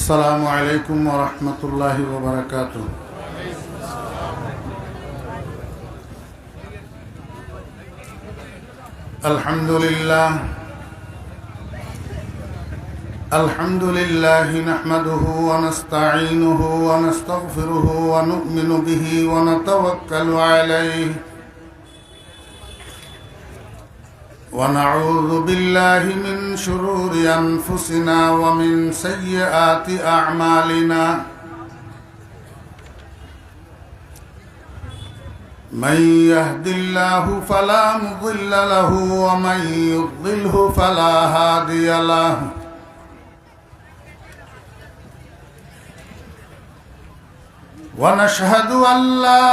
السلام عليكم ورحمة الله وبركاته. الحمد لله نحمده ونستعينه ونستغفره ونؤمن به ونتوكل عليه ونعوذ بالله من شرور أنفسنا ومن سيئات أعمالنا من يهد الله فلا مضل له ومن يضلله فلا هادي له ونشهد أن لا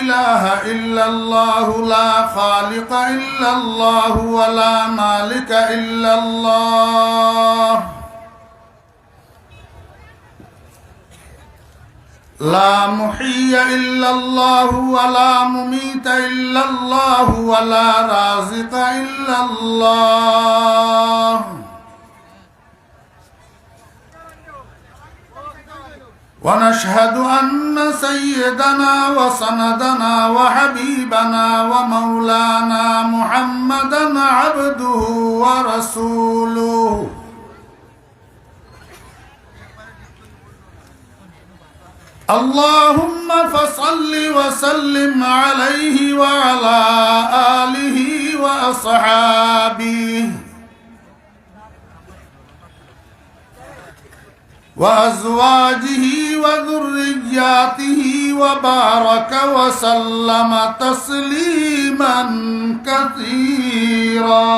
إله إلا الله لا خالق إلا الله ولا مالك إلا الله لا محيي إلا الله ولا مميت إلا الله ولا رازق إلا الله ونشهد أن سيدنا وسندنا وحبيبنا ومولانا محمدا عبده ورسوله اللهم فصل وسلم عليه وعلى آله وأصحابه وأزواجه وذرياته وبارك وسلم تسليما كثيرا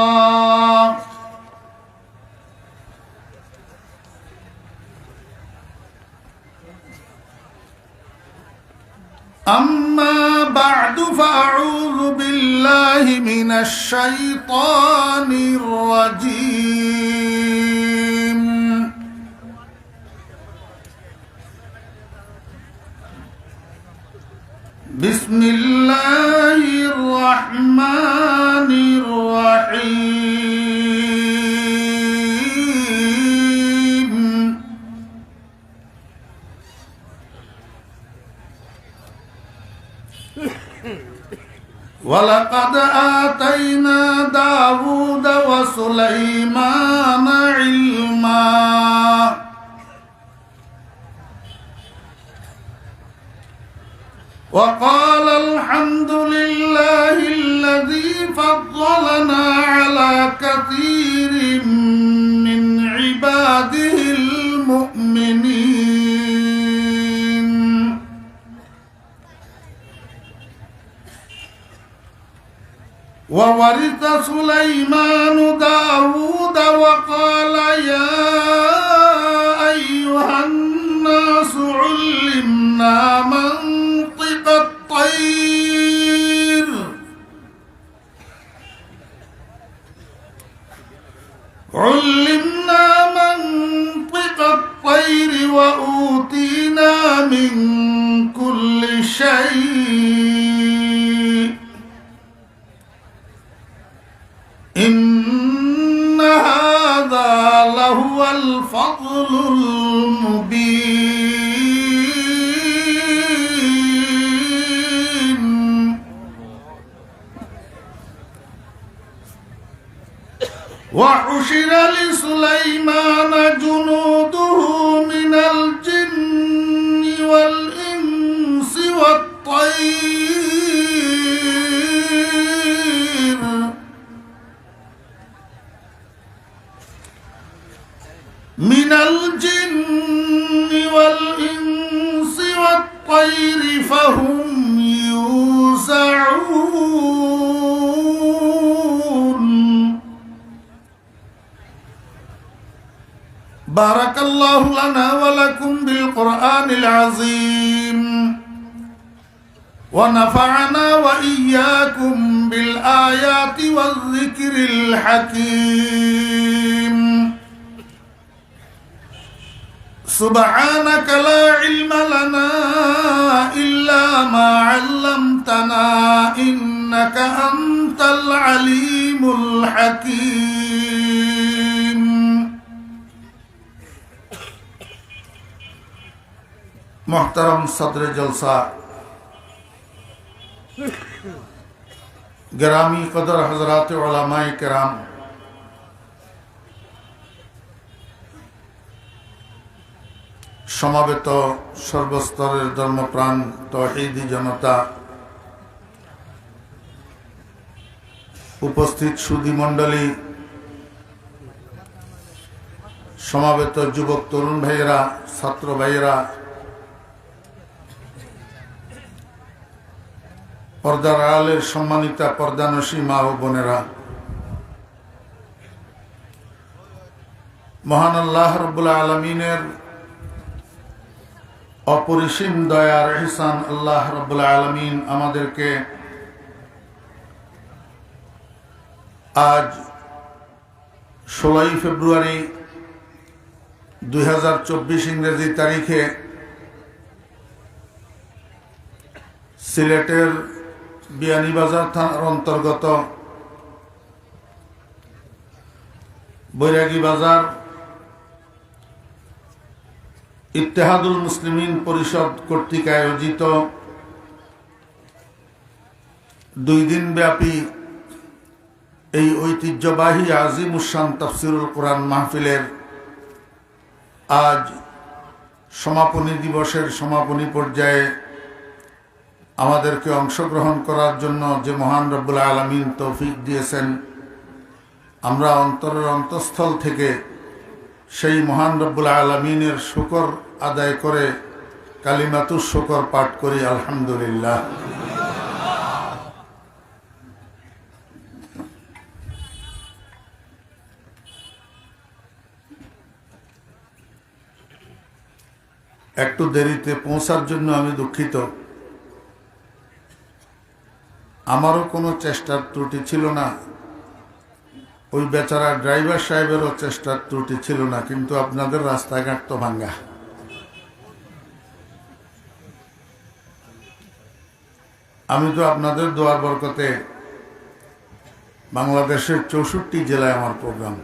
أما بعد فأعوذ بالله من الشيطان الرجيم بسم الله الرحمن الرحيم ولقد آتينا داود وسليمان علما وقال الحمد لله الذي فضلنا على كثير من عباده المؤمنين وورث سليمان داود وقال يا أيها الناس علمنا منطق الطير وأوتينا من كل شيء إن هذا لهو الفضل المبين وحشر لسليمان جنوده من الجن والإنس والطير فهم يوزعون. بارك الله لنا ولكم بالقرآن العظيم ونفعنا وإياكم بالآيات والذكر الحكيم. سبحانك لا علم لنا إلا ما علمتنا إنك أنت العليم الحكيم. मोहतरम सदर जलसा ग्रामी कदर हजरात उलमाए किराम, समावेत सर्वस्तरेर धर्मप्राण तौहीदी जनता, उपस्थित सुधी मंडली, समावेत युवक तरुण भाईरा, छात्र भाईरा, पर्दार आड़ालेर सम्मानिता पर्दानशी मा ओ बोनेरा, महान आल्लाह रब्बुल आलमीनेर अपरिसीम दयार एहसान आल्लाह रब्बुल आलमीन आमादेरके आज 16 फेब्रुआरी 2024 इंग्रेजी तारीखे सिलेटेर बियानीबाजार थानार अंतर्गत बैरागी बाजार इत्तेहादुल मुस्लिमीन परिषद कर्तृक आयोजित 2 दिन व्यापी এই ঐতিহ্যবাহী আজিমুশান তাফসীরুল কুরআন মাহফিলের আজ সমাপনী দিবসের সমাপনী পর্যায়ে আমাদেরকে অংশগ্রহণ করার জন্য যে মহান রব্বুল আলামিন তৌফিক দিয়েছেন, আমরা অন্তরের অন্তঃস্থল থেকে সেই মহান রব্বুল আলামিনের শুকর আদায় করে কালিমাতুশ শুকর পাঠ করি আলহামদুলিল্লাহ। একটু দেরিতে পৌঁছার জন্য আমি দুঃখিত। আমারও কোনো চেষ্টার ত্রুটি ছিল না, ওই বেচারা ড্রাইভার সাহেবেরও চেষ্টার ত্রুটি ছিল না, কিন্তু আপনাদের রাস্তাঘাট তো ভাঙ্গা। আমি তো আপনাদের দোয়ার বরকতে বাংলাদেশের 64 জেলায় আমার প্রোগ্রাম।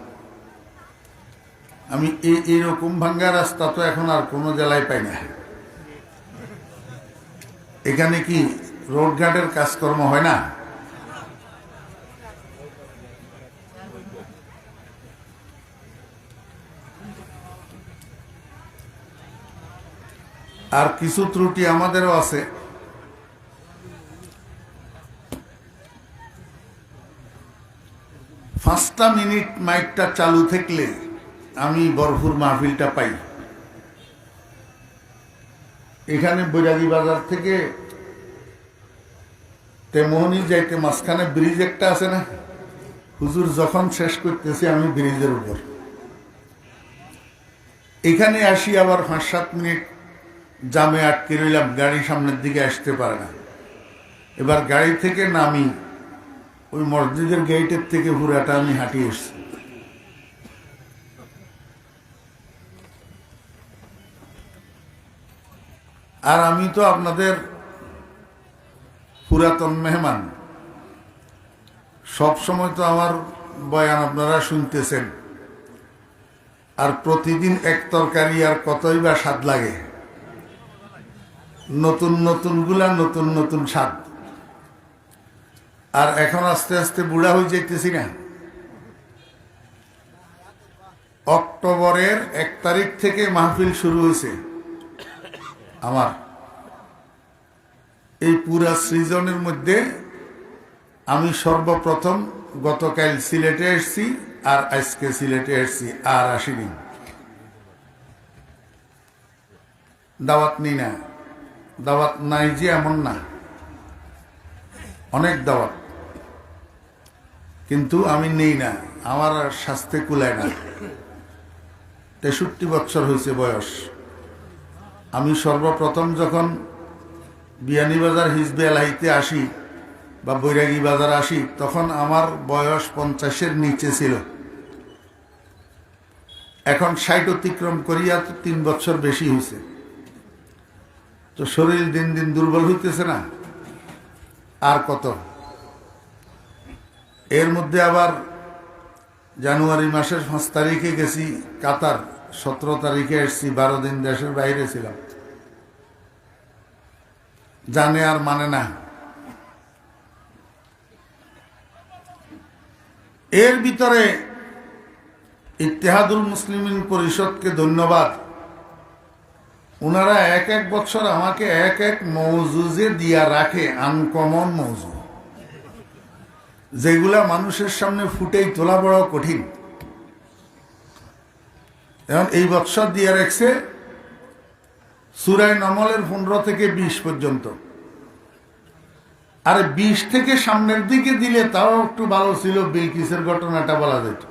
আমি এইরকম ভাঙ্গা রাস্তা তো এখন আর কোনো জেলায় পাই না। এখানে কি রোডঘাটের কাজকর্ম হয় না? আর কিছু ত্রুটি আমাদেরও আছে। পাঁচটা মিনিট মাইকটা চালু থাকলে আমি ভরপুর মাহফিলটা পাই। এখানে বৈরাগী বাজার থেকে তেমোহনী যাইতে মাঝখানে ব্রিজ একটা আছে না, হুজুর যখন শেষ করতেছি আমি ব্রিজের উপর, এখানে আসি আবার 5-7 মিনিট জামে আটকে রইলাম, গাড়ি সামনের দিকে আসতে পারে না। এবার গাড়ি থেকে নামি ওই মসজিদের গেটের থেকে পুরাটা আমি হাঁটিয়ে এসছি। আর আমি তো আপনাদের পুরাতন মেহমান, সব সময় তো আমার বয়ান আপনারা শুনতেছেন, আর প্রতিদিন এক তরকারি আর কতই বা স্বাদ লাগে। নতুন নতুন গুলা নতুন নতুন স্বাদ। আর এখন আস্তে আস্তে বুড়া হয়ে যাইতেছি না। অক্টোবরের 1 তারিখ থেকে মাহফিল শুরু হয়েছে আমার। এই পুরা সিজনের মধ্যে আমি সর্বপ্রথম গতকাল সিলেটে এসেছি, আর আজকে সিলেটে এসেছি, আর আসিনি। দাওয়াত নিই না, দাওয়াত নাই যে এমন না, অনেক দাওয়াত, কিন্তু আমি নেই না, আমার আর স্বাস্থ্যে কুলায় না। 63 বছর হয়েছে বয়স। আমি সর্বপ্রথম যখন বিয়ানীবাজার হিজবে এলাহিতে আসি বা বৈরাগী বাজার আসি, তখন আমার বয়স 50-এর নিচে ছিল। এখন 60 অতিক্রম করিয়া তো 3 বছর বেশি হয়েছে। তো শরীর দিন দিন দুর্বল হইতেছে না, আর কত। এর মধ্যে আবার জানুয়ারি মাসের 5 তারিখে গেছি কাতার, 17 তারিখে এসেছি, 12 দিন দেশের বাইরে ছিলাম। জানে আর মানে না। এর ভিতরে ইত্তেহাদুল মুসলিমিন পরিষদকে ধন্যবাদ। ওনারা এক এক বছর আমাকে এক এক মৌজুজে দিয়া রাখে, আনকমন মৌজু, যেগুলা মানুষের সামনে ফুটেই তোলা বড় কঠিন। এখন এই বছর দিয়ে রাখছে সূরা নমলের 15 থেকে 20 পর্যন্ত। আর 20 থেকে সামনের দিকে দিলে তাও একটু ভালো ছিল, বিলকিসের ঘটনাটা বলা যেত।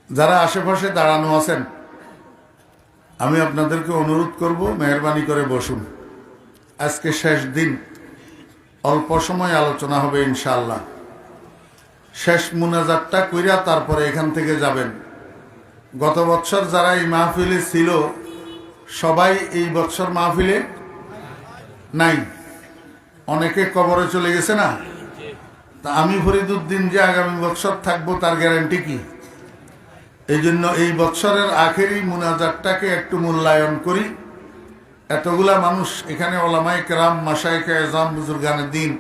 যারা আশেপাশে দাঁড়ানো আছেন, আমি আপনাদেরকে অনুরোধ করব, মেহরবানি করে বসুন। আজকে শেষ দিন, অল্প সময় আলোচনা হবে ইনশাআল্লাহ। শেষ মুনাজাতটা কইরা তারপরে এখান থেকে যাবেন। গত বছর যারা এই মাহফিলে ছিল সবাই এই বছর মাহফিলে নাই, অনেকে কবরে চলে গেছে না। তা আমি ফরিদুদ্দিন যে আগামী বছর থাকবো তার গ্যারান্টি কি? এই জন্য এই বছরের আখেরি মুনাজাতটাকে একটু মূল্যায়ন করি। এতগুলা মানুষ এখানে, ওলামায়ে কেরাম, মাশায়েখে এজাম, বুজুর্গানে দিন,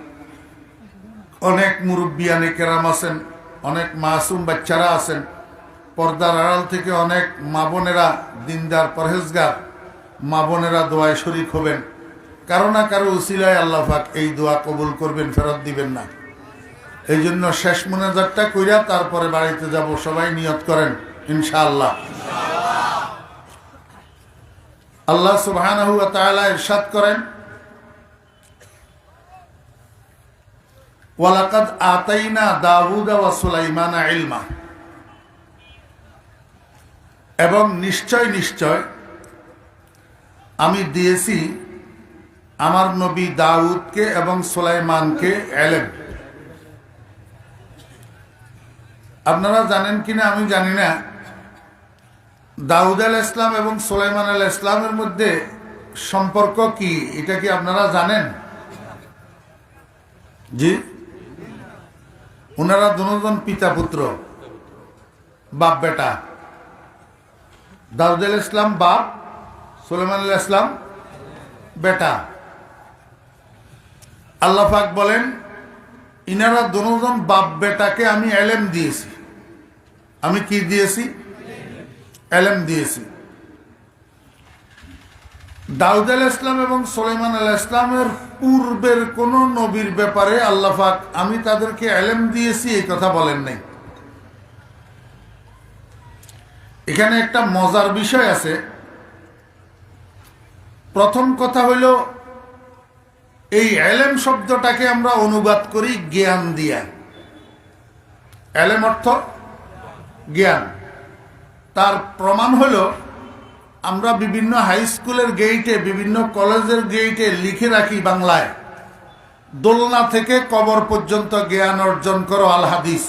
অনেক মুরব্বিয়ানে কেরাম আছেন, অনেক মাসুম বাচ্চারা আছেন, পর্দার আড়াল থেকে অনেক মা বোনেরা, দিনদার পরহেজগার মা বোনেরা দোয়ায় শরীক হবেন। কারো না কারো উসিলায় আল্লাহ পাক এই দোয়া কবুল করবেন, ফেরত দিবেন না। এই জন্য শেষ মুনাজাতটা কইরা তারপরে বাড়িতে যাব। সবাই নিয়ত করেন ইনশাআল্লাহ। আল্লাহ সুবহানাহু ওয়া তাআলা ইরশাদ করেন, ওয়ালাকাদ আতাইনা দাউদা ওয়া সুলাইমানা ইলমা, এবং নিশ্চয় নিশ্চয় আমি দিয়েছি আমার নবী দাউদকে এবং সুলাইমানকে ইলম। আপনারা জানেন কিনা আমি জানি না, দাউদ আলাইহিস সালাম এবং সুলাইমান আলাইহিস সালামের মধ্যে সম্পর্ক কি, এটা কি আপনারা জানেন? জি, ওনারা দুজন পিতা পুত্র, বাপ বেটা। দাউদ আলাইহিস সালাম বাপ, সুলাইমান আলাইহিস সালাম বেটা। আল্লাহ পাক বলেন, ইনারা দুজন বাপ বেটাকে আমি ইলম দিয়েছি। আমি কি দিয়েছি? ইলম দিয়েছি। দাউদ আলাইহিস সালাম এবং সুলাইমান আলাইহিস সালামের পূর্বের কোন নবীর ব্যাপারে আল্লাহ পাক আমি তাদেরকে ইলম দিয়েছি এই কথা বলেন নাই। এখানে একটা মজার বিষয় আছে। প্রথম কথা হইল, এই ইলম শব্দটাকে আমরা অনুবাদ করি জ্ঞান দিয়া। ইলম অর্থ জ্ঞান। তার প্রমাণ হলো, আমরা বিভিন্ন হাই স্কুলের গেইটে, বিভিন্ন কলেজের গেইটে লিখে রাখি বাংলায়, দোলনা থেকে কবর পর্যন্ত জ্ঞান অর্জন করো আল হাদিস।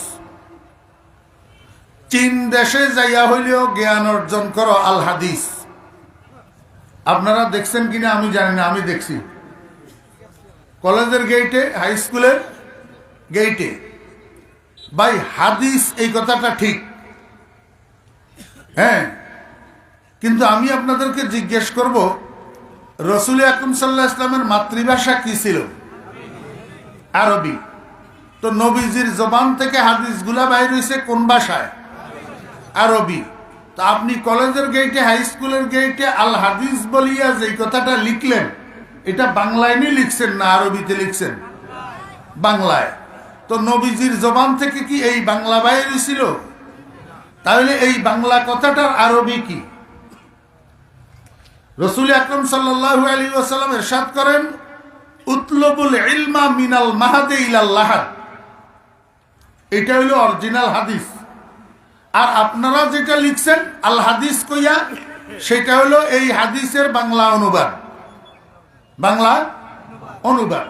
চীন দেশে যাইয়া হইলেও জ্ঞান অর্জন করো আল হাদিস। আপনারা দেখছেন কিনা আমি জানি না, আমি দেখছি কলেজের গেইটে, হাই স্কুলের গেইটে। ভাই, হাদিস এই কথাটা ঠিক, হ্যাঁ, কিন্তু আমি আপনাদেরকে জিজ্ঞেস করব, রাসূল আকরাম সাল্লাল্লাহু আলাইহি ওয়াসাল্লামের মাতৃভাষা কি ছিল? আরবি। তো নবীজির জবান থেকে হাদিসগুলা বাইর হইছে কোন ভাষায়? আরবি। তো আপনি কলেজের গেইটে, হাই স্কুলের গেইটে আল হাদিস বলিয়া যে কথাটা লিখলেন, এটা বাংলায় নিয়ে লিখছেন না আরবিতে লিখছেন? বাংলায়। তো নবীজির জবান থেকে কি এই বাংলা বাইর হইছিল? তাহলে এই বাংলা কথাটার আরবি কি? রাসূল আকরাম সাল্লাল্লাহু আলাইহি ওয়াসাল্লাম ইরশাদ করেন, উতলুবুল ইলমা মিনাল মাহাদি ইলাল লাহাদ। এটা হলো অরিজিনাল হাদিস। আর আপনারা যেটা লিখছেন আল হাদিস কইয়া, সেটা হলো এই হাদিসের বাংলা অনুবাদ। বাংলা অনুবাদ।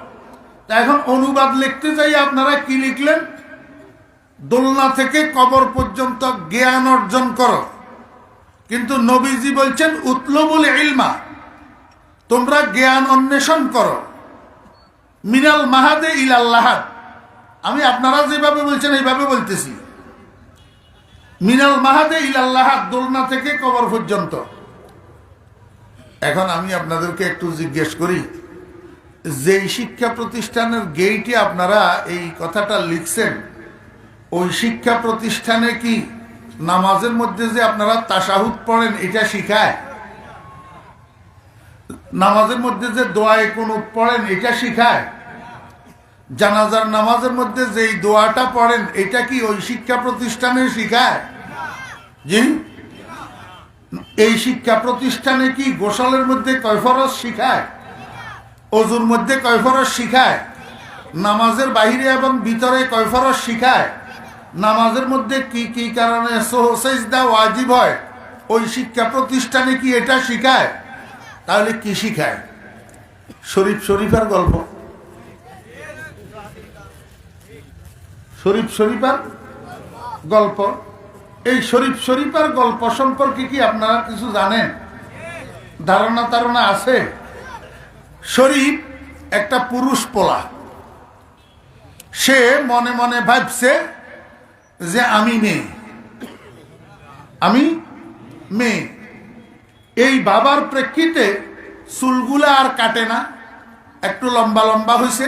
তা এখন অনুবাদ লিখতে যাই আপনারা কি লিখলেন? দোলনা থেকে কবর পর্যন্ত জ্ঞান অর্জন করো। কিন্তু নবীজি বলছেন উতলুবুল ইলমা, তোমরা জ্ঞান অন্বেষণ করো, মিনাল মাহাদে ইলাল লাহাদ। আমি আপনারা যেভাবে বলছেন এইভাবে বলতেছি। মিনাল মাহাদে ইলাল্লাহ, দোলনা থেকে কবর পর্যন্ত। এখন আমি আপনাদেরকে একটু জিজ্ঞেস করি, যেই শিক্ষা প্রতিষ্ঠানের গেইটে আপনারা এই কথাটা লিখছেন, ওই শিক্ষা প্রতিষ্ঠানে কি নামাজের মধ্যে যে আপনারা তাশাহুদ পড়েন এটা শিখায়? নামাজের মধ্যে যে দোয়ায়ে কুনুত পড়েন এটা শিখায়? জানাজার নামাজের মধ্যে যেই দোয়াটা পড়েন এটা কি ওই শিক্ষা প্রতিষ্ঠানে শিখায়? জি। এই শিক্ষা প্রতিষ্ঠানে কি গোসলের মধ্যে কয় ফরজ শিখায়? ওযুর মধ্যে কয় ফরজ শিখায়? নামাজের বাহিরে এবং ভিতরে কয় ফরজ শিখায়? নামাজের মধ্যে কি কি কারণে সাজদা ওয়াজিব হয়, ওই শিক্ষা প্রতিষ্ঠানে কি এটা শিখায়? তাহলে কি শিখায়? শরীফ শরীফের গল্প, শরীফ শরীফের গল্প। এই শরীফ শরীফের গল্প সম্পর্কে কি আপনারা কিছু জানেন? ধারণা আছে? শরীফ একটা পুরুষ পোলা, সে মনে মনে ভাবছে যে আমি মেয়ে, আমি মেয়ে। এই বাবার প্রেক্ষিতে চুলগুলা আর কাটে না, একটু লম্বা লম্বা হয়েছে,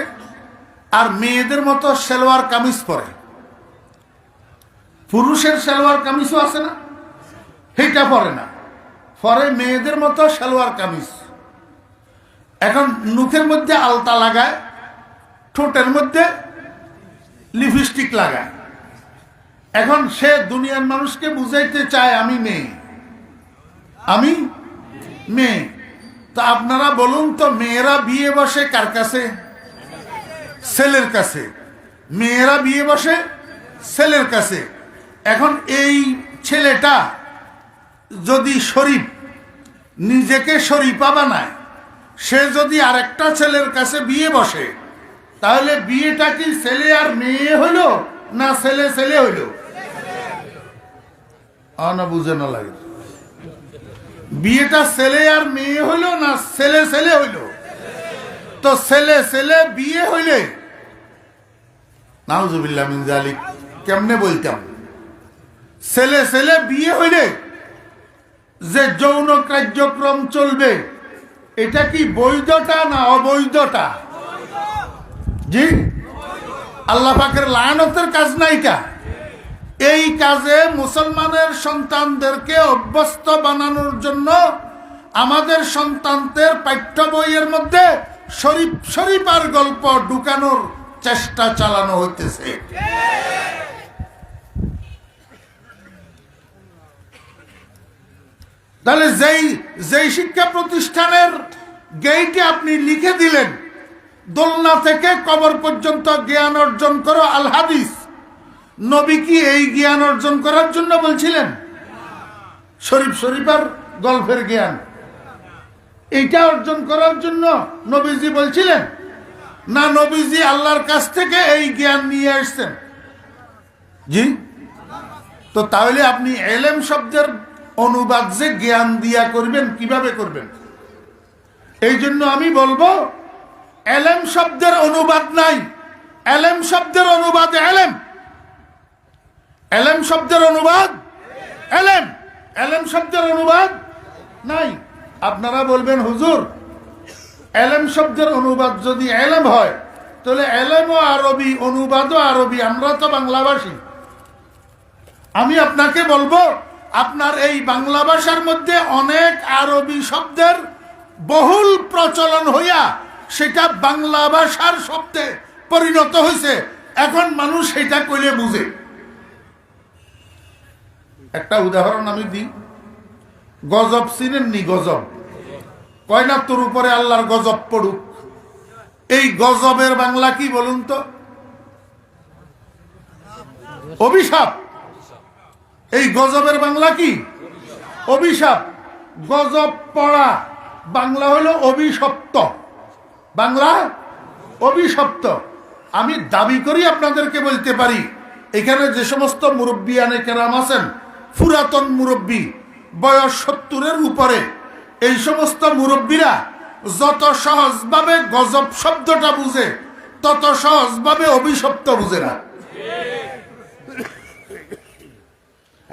আর মেয়েদের মতো সালোয়ার কামিজ পরে। পুরুষের সালোয়ার কামিজও আছে না, সেইটা পরে না, পরে মেয়েদের মতো সালোয়ার কামিজ। এখন মুখের মধ্যে আলতা লাগায়, ঠোঁটের মধ্যে লিপস্টিক লাগায়। এখন সে দুনিয়ার মানুষকে বুঝাইতে চায় আমি মেয়ে, আমি মেয়ে। তো আপনারা বলুন তো, মেয়েরা বিয়ে বসে কার কাছে? ছেলের কাছে। মেয়েরা বিয়ে বসে ছেলের কাছে। এখন এই ছেলেটা যদি শরীফ, নিজেকে শরীফা বানায়, সে যদি আরেকটা ছেলের কাছে বিয়ে বসে, তাহলে বিয়েটা কি ছেলে আর মেয়ে হইল না ছেলে ছেলে হইল? না বুঝে না লাগে, বিয়েটা ছেলে আর মেয়ে হইল না ছেলে ছেলে হইল? তো ছেলে ছেলে বিয়ে হইলে নাউজুবিল্লাহ মিন যালিক কেমনে বলতাম? ছেলে ছেলে বিয়ে হইলে যে যৌন কার্যক্রম চলবে, এটা কি বৈধটা না অবৈধটা? জি, আল্লাহ পাকের লায়ানতের কাজ না এটা। এই কাজে মুসলমানের সন্তানদেরকে অভ্যস্ত বানানোর জন্য আমাদের সন্তানদের পাঠ্য বইয়ের মধ্যে শরীফ শরীফার গল্প ঢুকানোর চেষ্টা চালানো হইতেছে। তাহলে যেই শিক্ষা প্রতিষ্ঠানের গেইটে আপনি লিখে দিলেন দোলনা থেকে কবর পর্যন্ত জ্ঞান অর্জন করো আল হাদিস, নবী কি এই জ্ঞান অর্জন করার জন্য বলছিলেন? শরীফ শরীফের গল্পের জ্ঞান এইটা অর্জন করার জন্য নবীজি বলছিলেন না? নবীজি আল্লাহর কাছ থেকে এই জ্ঞান নিয়ে আসছেন। জি। তো তাহলে আপনি এলেম শব্দের অনুবাদ যে জ্ঞান দিয়া করবেন, কিভাবে করবেন? এই জন্য আমি বলবো, এলেম শব্দের অনুবাদ নাই। এলেম শব্দের অনুবাদ এলেম, এলেম শব্দের অনুবাদ এলেম, এলেম শব্দের অনুবাদ নাই। আপনারা বলবেন হুজুর, এলেম শব্দের অনুবাদ যদি এলেম হয়, তাহলে এলেমও আরবি, অনুবাদও আরবি, আমরা তো বাংলাভাষী। আমি আপনাকে বলবো, আপনার এই বাংলা ভাষার মধ্যে অনেক আরবি শব্দের বহুল প্রচলন হইয়া সেটা বাংলা ভাষার শব্দে পরিণত হয়েছে। এখন মানুষ সেটা কইলে বুঝে। একটা উদাহরণ আমি দিই। গজব চিনেননি? গজব কয় না তোর উপরে আল্লাহর গজব পড়ুক। এই গজবের বাংলা কি বলুন তো? অভিশাপ। এই গজবের বাংলা কি? অভিশাপ। গজব পড়া বাংলা হলো অভিশপ্ত, বাংলা অভিশপ্ত। আমি দাবি করি আপনাদেরকে বলতে পারি, এখানে যে সমস্ত মুরব্বিয়ানে কেরাম আছেন, পুরাতন মুরব্বী, বয়স 70-এর উপরে, এই সমস্ত মুরব্বীরা যত সহজভাবে গজব শব্দটা বুঝে, তত সহজভাবে অভিশপ্ত বুঝে না।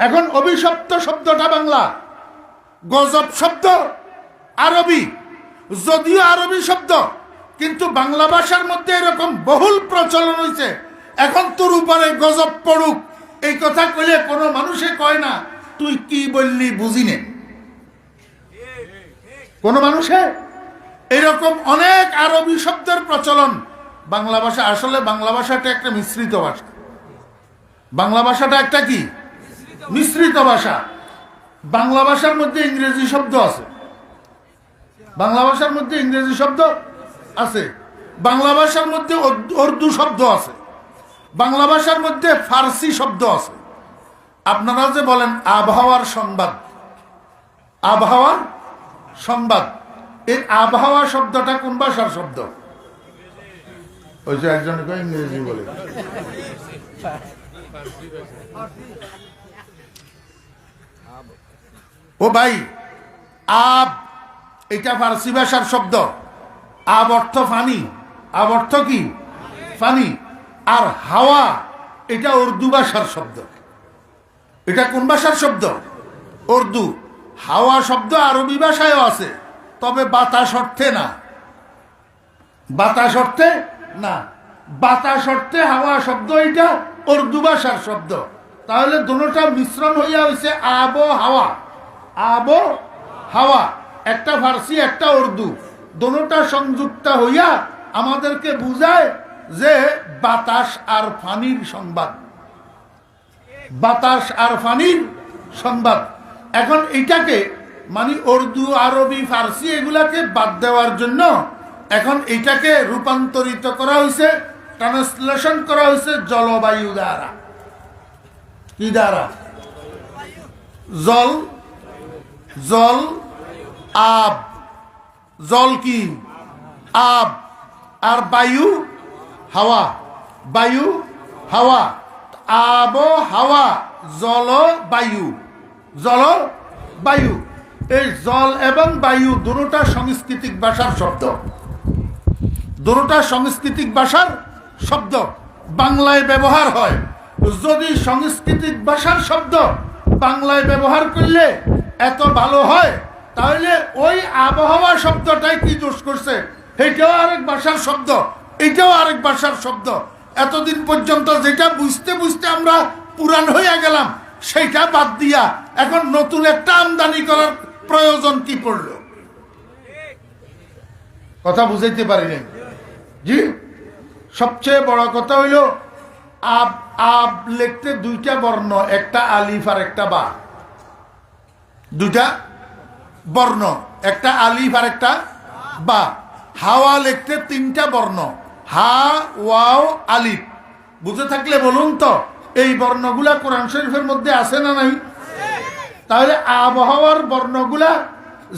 এখন অভিশপ্ত শব্দটা বাংলা, গজব শব্দ আরবি, যদিও আরবি শব্দ, কিন্তু বাংলা ভাষার মধ্যে এরকম বহুল প্রচলন হয়েছে। এখন তোর উপরে গজব পড়ুক এই কথা কইলে কোনো মানুষে কয় না তুই কি বললি বুঝি নে, কোন মানুষে এরকম অনেক আরবি শব্দের প্রচলন বাংলা ভাষা। আসলে বাংলা ভাষাটা একটা মিশ্রিত ভাষা। বাংলা ভাষাটা একটা কি মিশ্রিত ভাষা। বাংলা ভাষার মধ্যে ইংরেজি শব্দ আছে, বাংলা ভাষার মধ্যে ইংরেজি শব্দ আছে, বাংলা ভাষার মধ্যে উর্দু শব্দ আছে, বাংলা ভাষার মধ্যে ফার্সি শব্দ আছে। আপনারা যে বলেন আবহাওয়ার সংবাদ, আবহাওয়ার সংবাদ, এই আবহাওয়া শব্দটা কোন ভাষার শব্দ? ওই যে একজন ইংরেজি বলে। ও ভাই, আব এটা ফার্সি ভাষার শব্দ। আব অর্থ পানি, আব অর্থ কি পানি। আর হাওয়া এটা উর্দু ভাষার শব্দ। এটা কোন ভাষার শব্দ? উর্দু। হাওয়া শব্দ আরবি ভাষায়ও আছে, তবে বাতাস অর্থে না, বাতাস অর্থে না। বাতাস অর্থে হাওয়া শব্দ এটা উর্দু ভাষার শব্দ। তাহলে দুটোটা মিশ্রণ হইয়া হয়েছে আব হাওয়া। আব হাওয়া, একটা ফার্সি একটা উর্দু, দুটোটা সংযুক্ত হইয়া আমাদেরকে বুঝায় যে বাতাস আর পানির সংবাদ, বাতাস আর পানির সংবাদ। এখন এটাকে মানে উর্দু আরবি ফার্সি এগুলাকে বাদ দেওয়ার জন্য এখন এটাকে রূপান্তরিত করা হয়েছে, ট্রান্সলেশন করা হয়েছে জলবায়ু দ্বারা। কি দ্বারা? জল, জল আব, জল কি আব, আর বায়ু হাওয়া, বায়ু হাওয়া। আব হাওয়া, জল বায়ু, জল বায়ু। এই জল এবং বায়ু দুটোটা সাংস্কৃতিক ভাষার শব্দ, দুটোটা সাংস্কৃতিক ভাষার শব্দ বাংলায় ব্যবহার হয়। যদি সাংস্কৃতিক ভাষার শব্দ বাংলায় ব্যবহার করলে এত ভালো হয়, তাহলে ওই আবহাওয়া শব্দটাই কি দোষ করছে? এটাও আরেক ভাষার শব্দ, এটাও আরেক ভাষার শব্দ। এতদিন পর্যন্ত যেটা বুঝতে বুঝতে আমরা পুরান হইয়া গেলাম, সেইটা বাদ দিয়া এখন নতুন একটা আমদানি করার প্রয়োজন কি পড়লো? কথা বুঝাইতে পারি নাই। জি, সবচেয়ে বড় কথা হইল আব, আব লিখতে দুইটা বর্ণ, একটা আলিফ আর একটা বা। দুইটা বর্ণ, একটা আলিফ আর একটা বা। হাওয়া লিখতে তিনটা বর্ণ, হা ওয়াও আলিফ। বুঝে থাকলে বলুন তো এই বর্ণগুলা কোরআন শরীফের মধ্যে আছে না নাই? তাহলে আবহাওয়ার বর্ণগুলা,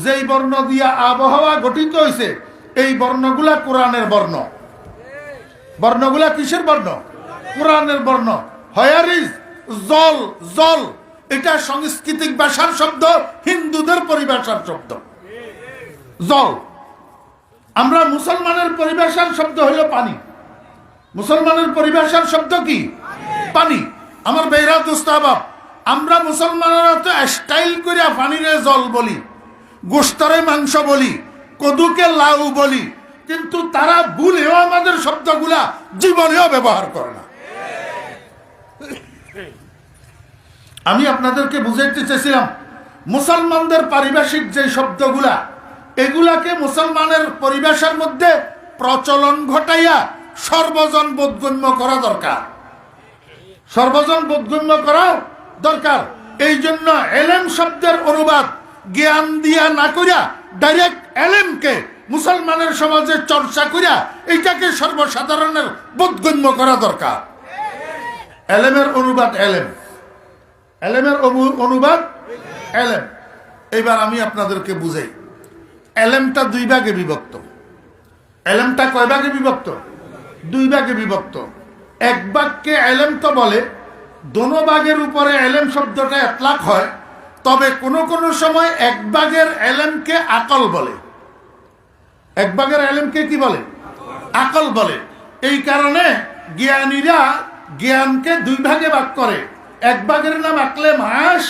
যেই বর্ণ দিয়া আবহাওয়া গঠিত হয়েছে, এই বর্ণগুলা কোরআনের বর্ণ। বর্ণগুলা কিসের বর্ণ? কোরআনের বর্ণ। হোয়ার ইজ জল, জল এটা সাংস্কৃতিক ভাষার শব্দ, হিন্দুদের পরিভাষার শব্দ জল। আমরা মুসলমানের পরিভাষার শব্দ হইল পানি। মুসলমানের পরিভাষার শব্দ কি? পানি। আমার বেহরা দুস্তাবাব, আমরা মুসলমানেরা তো স্টাইল করিয়া পানিরে জল বলি, গোস্তরে মাংস বলি, কদুকে লাউ বলি, কিন্তু তারা ভুলেও আমাদের শব্দগুলা জীবনেও ব্যবহার করে না। আমি আপনাদেরকে বুঝাইতে চেয়েছিলাম মুসলমানদের পারিভাষিক যে শব্দগুলা, এগুলাকে মুসলমানের পরিভাষার মধ্যে প্রচলন ঘটাইয়া সর্বজন বোধগম্য করা দরকার, সর্বজন বোধগম্য করা দরকার। এই জন্য এলেম শব্দের অনুবাদ জ্ঞান দিয়া না করিয়া ডাইরেক্ট এলেমকে মুসলমানের সমাজে চর্চা করিয়া এইটাকে সর্বসাধারণের বোধগম্য করা দরকার। এলেমের অনুবাদ এলেম, এলেমের অনুবাদ এলেম। এইবার আমি আপনাদেরকে বুঝাই, এলেমটা দুই ভাগে বিভক্ত। এলেমটা কয় ভাগে বিভক্ত? দুই ভাগে বিভক্ত। এক ভাগকে এলেম তো বলে, দোনো ভাগের উপরে এলেম শব্দটা এতলাক হয়, তবে কোন কোন সময় এক ভাগের এলেমকে আকল বলে। এক ভাগের এলেমকে কি বলে? আকল বলে। এই কারণে জ্ঞানীরা জ্ঞানকে দুই ভাগে ভাগ করে। এক ভাগের নাম আকলে মাস,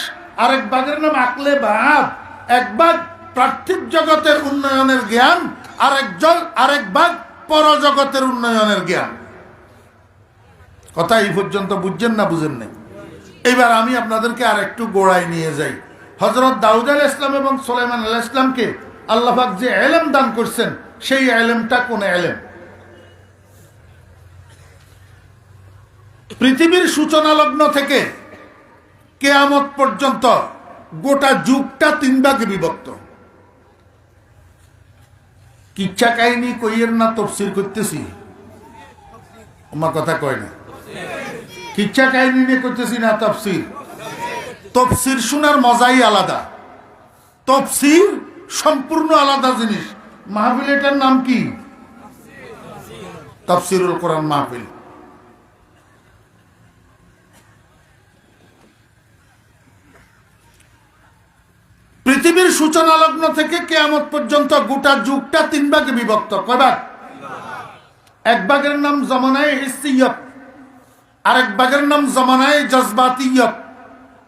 আরেক ভাগের নাম আকলে বাদ। এক ভাগ পার্থিব জগতের উন্নয়নের জ্ঞান, আরেক ভাগ পরজগতের উন্নয়নের জ্ঞান। কথা এই পর্যন্ত বুঝছেন না বুঝেন নাই? এবার আমি আপনাদেরকে আর একটু গোড়ায় নিয়ে যাই। হযরত দাউদ আলাইহিস সালাম এবং সুলাইমান আলাইহিস সালামকে আল্লাহ পাক যে ইলম দান করছেন, সেই ইলমটা কোন ইলম? পৃথিবীর সূচনা লগ্ন থেকে কিয়ামত পর্যন্ত গোটা যুগটা 3 ভাগে বিভক্ত। কিচ্ছা কাহিনী কইয়ের না তাফসীর করতেছি? আমার কথা কয় না। কিচ্ছা কাহিনী নিয়ে করতেছি না তাফসীর? তাফসীর শোনার মজাই আলাদা। তাফসীর সম্পূর্ণ আলাদা জিনিস। মাহফিল, এটার নাম কি? তাফসীরুল কোরআন মাহফিল। পৃথিবীর সূচনা লগ্ন থেকে কিয়ামত পর্যন্ত গোটা যুগটা 3 ভাগে বিভক্ত। কয় ভাগ? এক ভাগের নাম জামানায়ে হিসসিয়ত, আরেক ভাগের নাম জামানায়ে জজবাতিয়ত,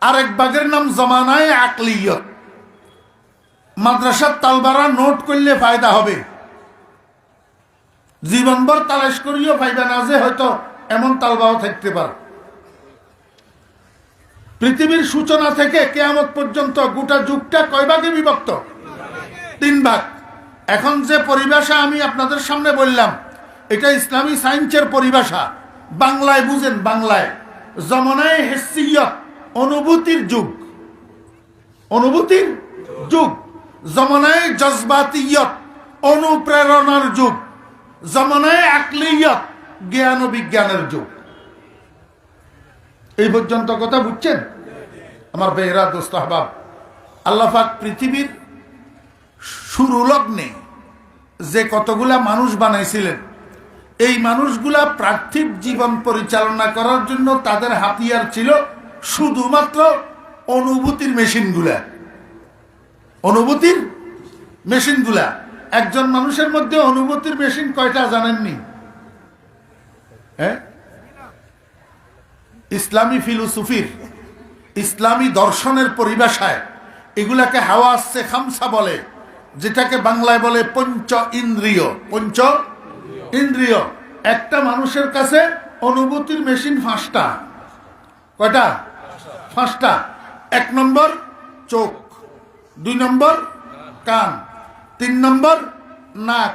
আরেক ভাগের নাম জামানায়ে আকলিয়ত। মাদ্রাসার তালবারা নোট করলে ফায়দা হবে, জীবনভর তালাশ করিও পাইবে না যে হয়তো এমন তালবাও থাকতে পারে। পৃথিবীর সূচনা থেকে কিয়ামত পর্যন্ত গোটা যুগটা কয় ভাগে বিভক্ত? 3 ভাগ। এখন যে পরিভাষা আমি আপনাদের সামনে বললাম, এটা ইসলামী সায়েন্সের পরিভাষা। বাংলায় বুঝেন, বাংলায় জামানায়ে হিসসিয়ত, অনুভূতির যুগ, অনুভূতির যুগ। জামানায়ে জজবাতিয়ত, অনুপ্রেরণার যুগ। জামানায়ে আকলিয়ত, জ্ঞান ও বিজ্ঞানের যুগ। এই পর্যন্ত কথা বুঝছেন আমার বেহরা দোস্ত আহবাব? আল্লাহ পাক পৃথিবীর শুরু লগ্নে যে কতগুলা মানুষ বানাইছিলেন, এই মানুষগুলা পার্থিব জীবন পরিচালনা করার জন্য তাদের হাতিয়ার ছিল শুধুমাত্র অনুভূতির মেশিনগুলা। অনুভূতির মেশিনগুলা। একজন মানুষের মধ্যে অনুভূতির মেশিন কয়টা জানেননি? হ্যাঁ, ইসলামী ফিলোসফির, ইসলামী দর্শনের পরিভাষায় এগুলাকে হাওয়াসে খামসা বলে, যেটাকে বাংলায় বলে পঞ্চ ইন্দ্রিয়। পঞ্চ ইন্দ্রিয়। একটা মানুষের কাছে অনুভূতির মেশিন 5টা। কয়টা? 5টা। 1 নম্বর চোখ, 2 নম্বর কান, 3 নম্বর নাক,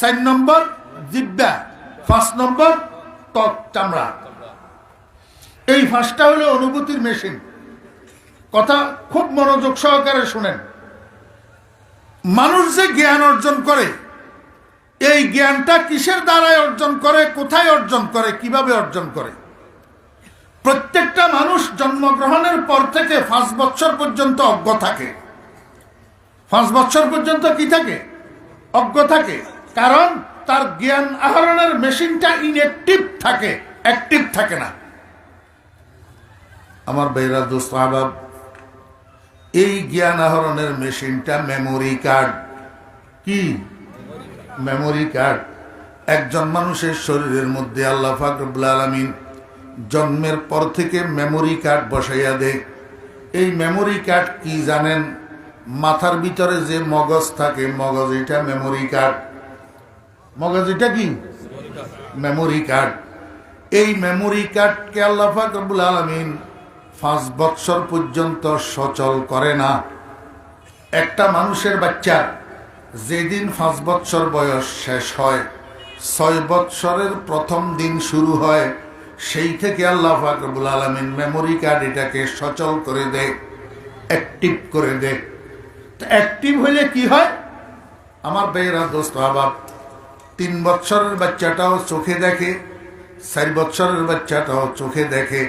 4 নম্বর জিহ্বা, 5 নম্বর ত্বক, চামড়া। এই 5টা হলো অনুভূতির মেশিন। কথা খুব মনোযোগ সহকারে শুনেন। মানুষ যে জ্ঞান অর্জন করে, এই জ্ঞানটা কিসের দ্বারাই অর্জন করে, কোথায় অর্জন করে, কিভাবে অর্জন করে? প্রত্যেকটা মানুষ জন্মগ্রহণের পর থেকে 5 বছর পর্যন্ত অজ্ঞ থাকে। 5 বছর পর্যন্ত কি থাকে? অজ্ঞ থাকে। কারণ তার জ্ঞান আহরণের মেশিনটা ইনঅ্যাক্টিভ থাকে, অ্যাক্টিভ থাকে না। আমার বেহরা দোস্ত আহবাব, এই জ্ঞান আহরণের মেশিনটা মেমোরি কার্ড। কি? Memory card. একজন মানুষের শরীরের মধ্যে আল্লাহ পাক রব্বুল আলামিন জন্মের পর থেকে মেমোরি কার্ড বসাইয়া দেয়। এই মেমোরি কার্ড কি জানেন? মাথার ভিতরে যে মগজ থাকে, মগজ, এটা মেমোরি কার্ড। মগজ এটা কি? Memory card. এই মেমোরি কার্ডকে আল্লাহ পাক রব্বুল আলামিন 5 বছর পর্যন্ত সচল করে না। একটা মানুষের বাচ্চা যেদিন 5 বছর বয়স শেষ হয়, 6 বছরের প্রথম দিন শুরু হয়, সেই থেকে আল্লাহ পাক রব্বুল আলামিন মেমোরি কার্ড এটাকে সচল করে দেয়, অ্যাক্টিভ করে দেয়। অ্যাক্টিভ হলে কি হয় আমার বেহরা দোস্ত আহবাব? 3 বছরের বাচ্চাটাও চোখে দেখে, 4 বছরের বাচ্চাটাও চোখে দেখে,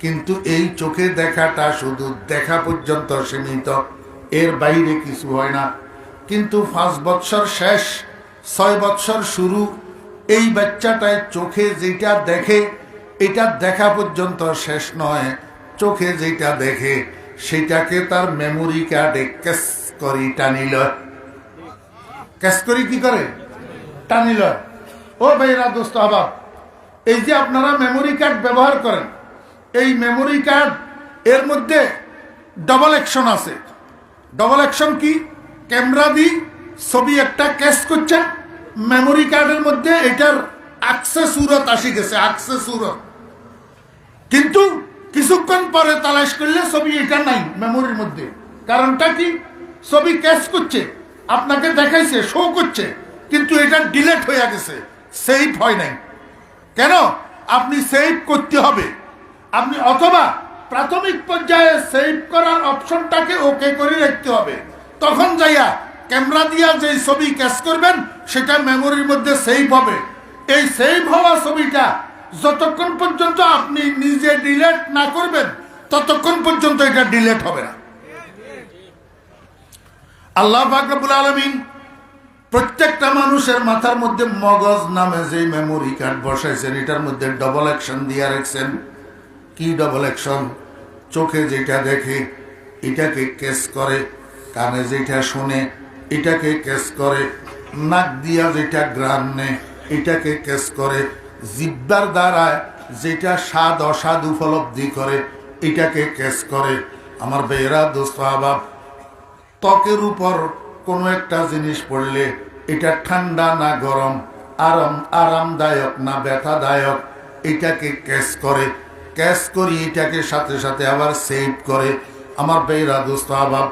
কিন্তু এই চোখে দেখাটা শুধু দেখা পর্যন্ত সীমিত, এর বাইরে কিছু হয় না। কিন্তু 5 বছর শেষ, 6 বছর শুরু, এই বাচ্চাটায় চোখে যেটা দেখে এটা দেখা পর্যন্ত শেষ নয়। চোখে যেটা দেখে সেটাকে তার মেমোরি কার্ডে ক্যাশ করি টানিল। ক্যাশ করি কি করে? টানিল। ও ভাইরা দোস্ত আহবাব, এই যে আপনারা মেমোরি কার্ড ব্যবহার করেন, এই মেমোরি কার্ড এর মধ্যে ডবল অ্যাকশন আছে। ডবল অ্যাকশন কি? ক্যামেরা দিয়ে ছবি একটা ক্যাচ করছেন, মেমোরি কার্ডের মধ্যে এটার আকসে সুরত আসি গেছে, আকসে সুরত। কিন্তু কিছুক্ষণ পরে তালাশ করলে ছবি এটা নাই মেমোরির মধ্যে। কারণটা কি? ছবি ক্যাচ করছে, আপনাকে দেখাইছে, শো করছে, কিন্তু এটা ডিলেট হয়ে গেছে, সেভ হয় নাই। কেন? আপনি সেভ করতে হবে, আপনি অথবা প্রাথমিক পর্যায়ে সেভ করার অপশনটাকে ওকে করে রাখতে হবে। তখন যাইয়া ক্যামেরা দিয়া যে ছবি ক্যাচ করবেন সেটা মেমোরির মধ্যে সেভ হবে। এই সেভ হওয়া ছবিটা যতক্ষণ পর্যন্ত আপনি নিজে ডিলেট না করবেন ততক্ষণ পর্যন্ত এটা ডিলেট হবে না। আল্লাহ পাক রব্বুল আলামিন প্রত্যেকটা মানুষের মাথার মধ্যে মগজ নামে যে মেমোরি কার্ড বসাইছেন, এটার মধ্যে ডবল অ্যাকশন দিয়ে রাখছেন। কি ডবল অ্যাকশন? চোখে যেটা দেখে এটাকে ক্যাচ করে, কানে যেটা শুনে এটাকে ক্যাচ করে, নাক দিয়া যেটা ঘ্রাণ নেয় এটাকে ক্যাচ করে, জিহ্বার দ্বারা যেটা স্বাদ অস্বাদ উপলব্ধি করে এটাকে ক্যাচ করে। আমার বেয়েরা দোস্ত আবাব, ত্বকের উপর কোনো একটা জিনিস পড়লে এটা ঠান্ডা না গরম, আরামদায়ক না ব্যথাদায়ক, এটাকে ক্যাচ করে। ক্যাচ করি এটাকে সাথে সাথে আবার সেভ করে। আমার বেয়েরা দোস্ত আবাব,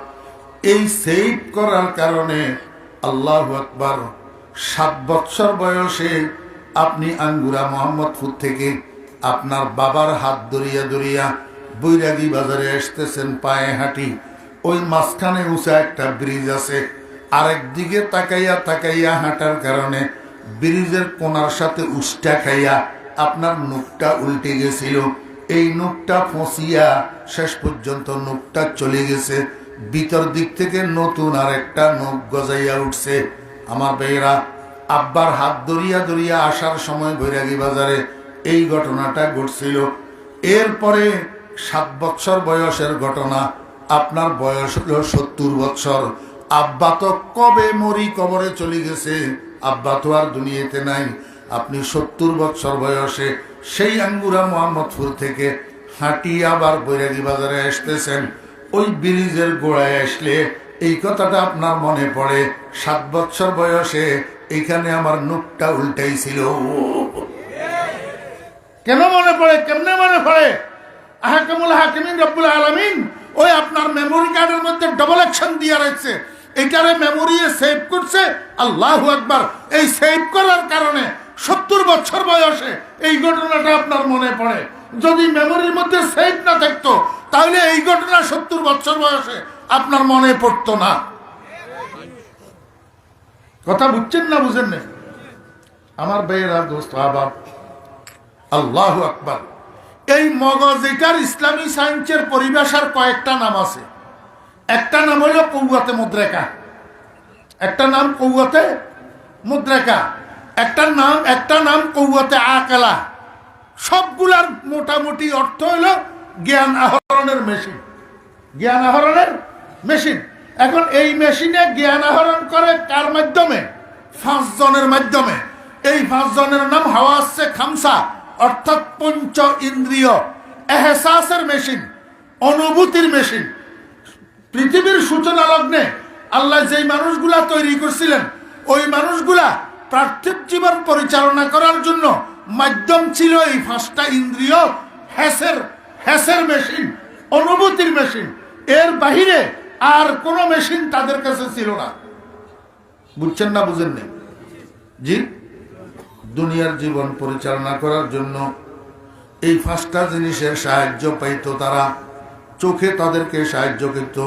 এই সেভ করার কারণে আল্লাহু আকবার, 7 বছর বয়সে আপনি আঙ্গুরা মোহাম্মদপুর থেকে আপনার বাবার হাত ধরিয়া ধরিয়া বৈরাগী বাজারে আসতেছেন পায়ে হাঁটি। ওই মাঝখানে উঁচা একটা ব্রিজ আছে, আরেক দিকে তাকাইয়া তাকাইয়া হাঁটার কারণে ব্রিজের কোনার সাথে উষ্টা খাইয়া আপনার নুকটা উল্টে গেছিল। এই নুকটা ফসিয়া শেষ পর্যন্ত নুকটা চলে গেছে, ভিতর দিক থেকে নতুন আর একটা নখ গজাইয়া উঠছে। আমার বেয়েরা, আব্বার হাত ধরিয়া ধরিয়া আসার সময় বৈরাগী বাজারে এই ঘটনাটা ঘটছিল। এরপরে 7 বছর বয়সের ঘটনা, আপনার বয়স হলো 70 বছর। আব্বা তো কবে মরি কবরে চলে গেছে, আব্বা তো আর দুনিয়াতে নাই। আপনি 70 বছর বয়সে সেই আঙ্গুরা মোহাম্মদপুর থেকে হাঁটি আবার বৈরাগী বাজারে আসতেছেন। ওই ব্রিজের গোড়ায় আসলে এই কথাটা আপনার মনে পড়ে, 7 বছর বয়সে এখানে আমার নুকটা উল্টাইছিল। কেন মনে পড়ে? কেমনে মনে পড়ে? আহকামুল হাকিমিন রব্বুল আলামিন ওই আপনার মেমোরি কার্ডের মধ্যে ডবল অ্যাকশন দিয়ে রাখছে, এটারে মেমোরি সেভ করছে। আল্লাহু আকবার! এই সেভ করার কারণে 70 বছর বয়সে এই ঘটনাটা আপনার মনে পড়ে। যদি মেমোরির মধ্যে সেভ না থাকতো তাহলে এই ঘটনা 70 বছর বয়সে আপনার মনে পড়তো না। কথা বুঝছেন না বুঝেন না? আমার বেয়েরা দোস্ত আবাব, আল্লাহু আকবার! এই মগজ এটার ইসলামী সায়েন্সের পরিভাষার কয়েকটা নাম আছে। একটা নাম হলো কৌয়াতে মুদ্রেকা, একটা নাম কৌয়াতে মুদ্রেকা, একটা নাম কৌয়াতে আকেলা। সবগুলার মোটামুটি অর্থ হলো জ্ঞান আহরণের মেশিন, জ্ঞান আহরণের মেশিন। এখন এই মেশিনে জ্ঞান আহরণ করে কার মাধ্যমে? 5 জনের মাধ্যমে। এই 5 জনের নাম হাওয়াসে খামসা, অর্থাৎ পঞ্চ ইন্দ্রিয়, এহসাসের মেশিন, অনুভূতির মেশিন। পৃথিবীর সূচনা লগ্নে আল্লাহ যেই মানুষগুলা তৈরি করছিলেন, ওই মানুষগুলা পার্থিব জীবন পরিচালনা করার জন্য মাধ্যম ছিল এই 5টা ইন্দ্রিয়, হ্যাসের মেশিন, অনুভূতির মেশিন। এর বাহিরে আর কোন মেশিন তাদের কাছে ছিল না। বুঝছেন না বুঝেন না? জি, দুনিয়ার জীবন পরিচালনা করার জন্য এই 5টা জিনিসের সাহায্য পাইত তারা। চোখে তাদেরকে সাহায্য করত,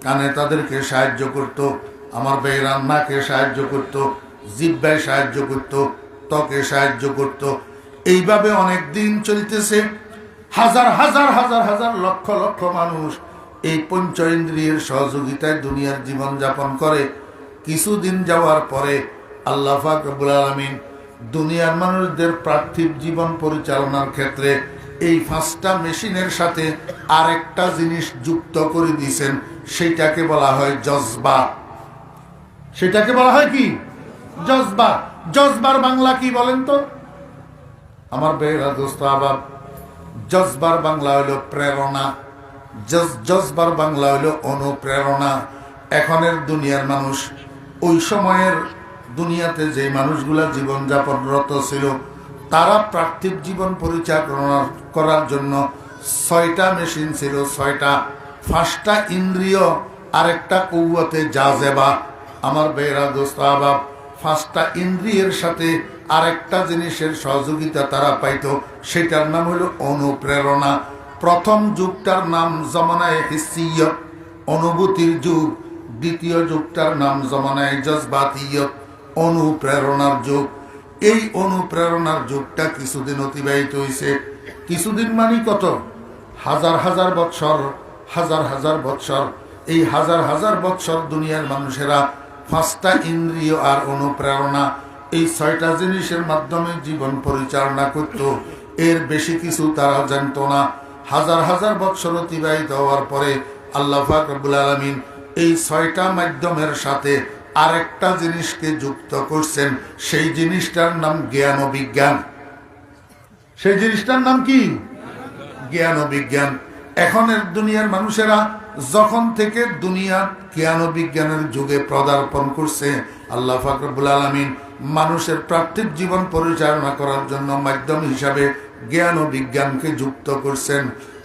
কানে তাদেরকে সাহায্য করত, আমার বেয়েরান নাকে সাহায্য করত, জিহ্বায় সাহায্য করত, ত্বকে সাহায্য করত। এইভাবে অনেক দিন চলতেছে। হাজার হাজার হাজার হাজার লক্ষ লক্ষ মানুষ এই পঞ্চ ইন্দ্রিয়ের সহযোগিতায় দুনিয়ার জীবন যাপন করে। কিছুদিন যাওয়ার পরে আল্লাহ পাক রব্বুল আলামিন দুনিয়ার মানুষদের পার্থিব জীবন পরিচালনার ক্ষেত্রে এই 5টা মেশিনের সাথে আরেকটা জিনিস যুক্ত করে দিয়েছেন, সেটাকে বলা হয় জজবা। সেটাকে বলা হয় কি? জজবা। জজবার বাংলা কি বলেন তো আমার বেয়েরা দোস্ত আবাব? জজবার বাংলা হইল প্রেরণা, জজবার বাংলা হইল অনুপ্রেরণা। এখনের দুনিয়ার মানুষ, ওই সময়ের দুনিয়াতে যে মানুষগুলা জীবনযাপনরত ছিল, তারা পার্থিব জীবন পরিচালনা করার জন্য 6টা মেশিন ছিল, 6টা। 5টা ইন্দ্রিয়, আরেকটা কুওয়াতে জাযেবা। আমার বেরা দোস্ত আবাব, 5টা ইন্দ্রিয়ের সাথে আরেকটা জিনিসের সহযোগিতা তারা পাইত, সেটার নাম হলো অনুপ্রেরণা। প্রথম যুগটার নাম জমানায়ে হিসিয়ত, অনুভূতির যুগ। দ্বিতীয় যুগটার নাম জমানায়ে জজবাতিয়ত, অনুপ্রেরণার যুগ। এই অনুপ্রেরণার যুগটা কিছুদিন অতিবাহিত হয়েছে। কিছুদিন মানে কত? হাজার হাজার বৎসর, হাজার হাজার বৎসর। এই হাজার হাজার বৎসর দুনিয়ার মানুষেরা 5টা ইন্দ্রিয় আর অনুপ্রেরণা, এই 6টা জিনিসের মাধ্যমে জীবন পরিচালনা করত। এর বেশি কিছু তারা জানতো না। হাজার হাজার বৎসর অতিবাহিত হওয়ার পরে আল্লাহ পাক রব্বুল আলামিন এই 6টা মাধ্যমের সাথে আরেকটা জিনিসকে যুক্ত করছেন। সেই জিনিসটার নাম জ্ঞান ও বিজ্ঞান। সেই জিনিসটার নাম কি? জ্ঞান ও বিজ্ঞান। এখনের দুনিয়ার মানুষেরা যখন থেকে দুনিয়া জ্ঞান ও বিজ্ঞানের যুগে পদার্পণ করছে, আল্লাহ পাক রব্বুল আলামিন মানুষের পার্থিব জীবন পরিচালনা করার জন্য মাধ্যম হিসাবে জ্ঞান ও বিজ্ঞানকে যুক্ত করছেন।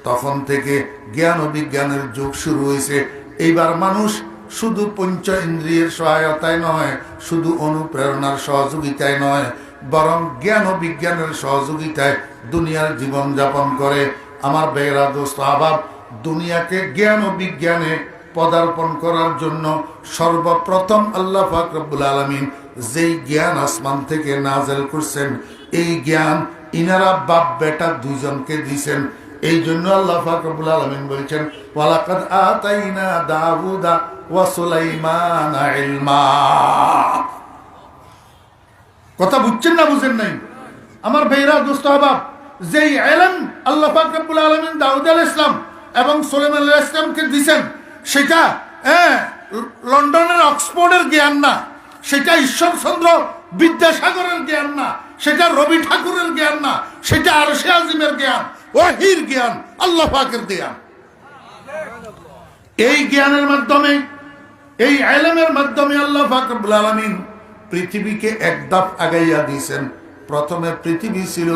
তখন থেকে জ্ঞান ও বিজ্ঞানের যুগ শুরু হয়েছে। এইবার মানুষ শুধু পঞ্চ ইন্দ্রিয়ের সহায়তায় নয়, শুধু অনুপ্রেরণার সহযোগিতায় নয়, বরং জ্ঞান ও বিজ্ঞানের সহযোগিতায় দুনিয়ার জীবন যাপন করে। আমার বেরা দোস্ত আবাব, দুনিয়াকে জ্ঞান ও বিজ্ঞানে পদার্পণ করার জন্য সর্বপ্রথম আল্লাহ পাক রব্বুল আলামিন যেই জ্ঞান আসমান থেকে নাযিল করছেন, এই জ্ঞান ইনারা বাপ বেটা দুইজনকে দিয়েছেন। এই জন্য আল্লাহ পাক রব্বুল আলামিন বলেছেন, ওয়ালাকাদ আতাইনা দাউদা ওয়া সুলাইমানা ইলমা। কথা বুঝছেন না বুঝেন নাই? আমার ভাইরা দোস্ত আহবাব, যেই ইলম আল্লাহ পাক রব্বুল আলামিন দাউদ আলাইহিস সালাম এবং সুলাইমান আলাইহিস সালামকে দিয়েছেন, সেটা লন্ডনের অক্সফোর্ডের জ্ঞান না, সেটা ঈশ্বরচন্দ্র বিদ্যাসাগরের জ্ঞান না, সেটা রবি ঠাকুরের জ্ঞান না, সেটা আরশে আজিমের জ্ঞান, ওয়াহির জ্ঞান, আল্লাহ পাকের জ্ঞান। এই জ্ঞানের মাধ্যমে, এই ইলমের মাধ্যমে আল্লাহ পাক রব্বুল আলামিন পৃথিবীকে এক ধাপ আগাইয়া দিয়েছেন। প্রথমে পৃথিবী ছিল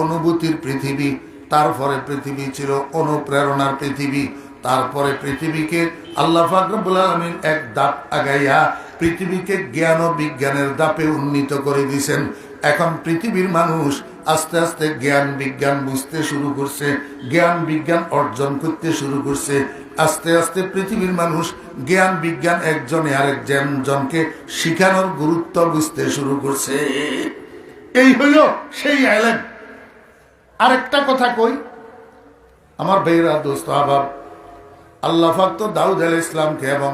অনুভূতির পৃথিবী, তারপরে পৃথিবী ছিল অনুপ্রেরণার পৃথিবী, তারপরে পৃথিবীকে আল্লাহ পাক রব্বুল আলামিন এক ধাপ আগাইয়া পৃথিবীকে জ্ঞান ও বিজ্ঞানের ধাপে উন্নীত করে দিয়েছেন। এখন পৃথিবীর মানুষ আস্তে আস্তে জ্ঞান বিজ্ঞান বুঝতে শুরু করছে, জ্ঞান বিজ্ঞান অর্জন করতে শুরু করছে। আস্তে আস্তে পৃথিবীর মানুষ জ্ঞান বিজ্ঞান একজনে আরেকজনকে শিখানোর গুরুত্ব বুঝতে শুরু করছে। এই হইল সেই ইলম। আরেকটা কথা কই, আমার ভাইরা দোস্ত আহবাব, আল্লাহ পাক তো দাউদ আলাইহিস সালামকে এবং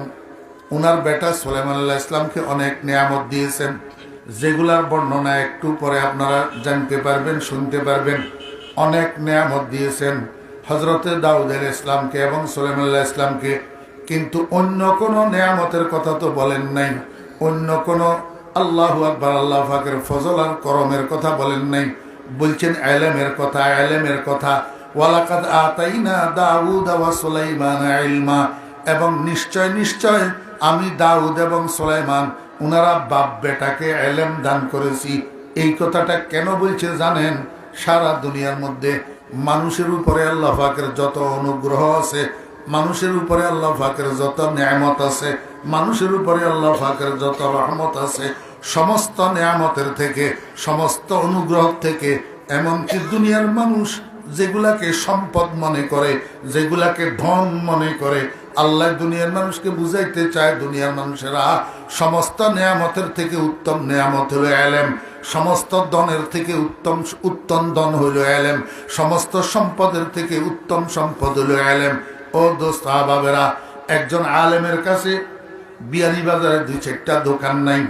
উনার বেটা সুলাইমান আলাইহিস সালামকে অনেক নিয়ামত দিয়েছেন, যেগুলার বর্ণনা একটু পরে আপনারা জানতে পারবেন, শুনতে পারবেন। অনেক নিয়ামত দিয়েছেন হযরতে দাউদ আলাইহিস সালামকে এবং সুলাইমান আলাইহিস সালামকে, কিন্তু অন্য কোনো নিয়ামতের কথা তো বলেন নাই, অন্য কোনো আল্লাহু আকবার আল্লাহ পাকের ফজল আর করমের কথা বলেন নাই। বলছেন ইলমের কথা, ইলমের কথা। ওয়ালাকাদ আতাইনা দাউদা ওয়া সুলাইমানা ইলমা, এবং নিশ্চয় নিশ্চয় আমি দাউদ এবং সুলাইমান উনারা বাপ বেটাকে ইলম দান করেছি। এই কথাটা কেন বলছে জানেন? সারা দুনিয়ার মধ্যে মানুষের উপরে আল্লাহ পাকের যত অনুগ্রহ আছে, মানুষের উপরে আল্লাহ পাকের যত নিয়ামত আছে, মানুষের উপরে আল্লাহ পাকের যত রহমত আছে, সমস্ত নিয়ামতের থেকে, সমস্ত অনুগ্রহ থেকে, এমনকি দুনিয়ার মানুষ যেগুলাকে সম্পদ মনে করে, যেগুলাকে ধন মনে করে, আল্লাহ দুনিয়ার মানুষকে বুঝাইতে চায় দুনিয়ার মানুষেরা সমস্ত নিয়ামতের থেকে উত্তম নিয়ামত হলো ইলম, সমস্ত ধনের থেকে উত্তম ধন হইল ইলম, সমস্ত সম্পদের থেকে উত্তম সম্পদ হইল ইলম। ও দোস্ত আহবাবেরা, একজন আলেমের কাছে বিয়ানীবাজারে 2-4টা দোকান নাই,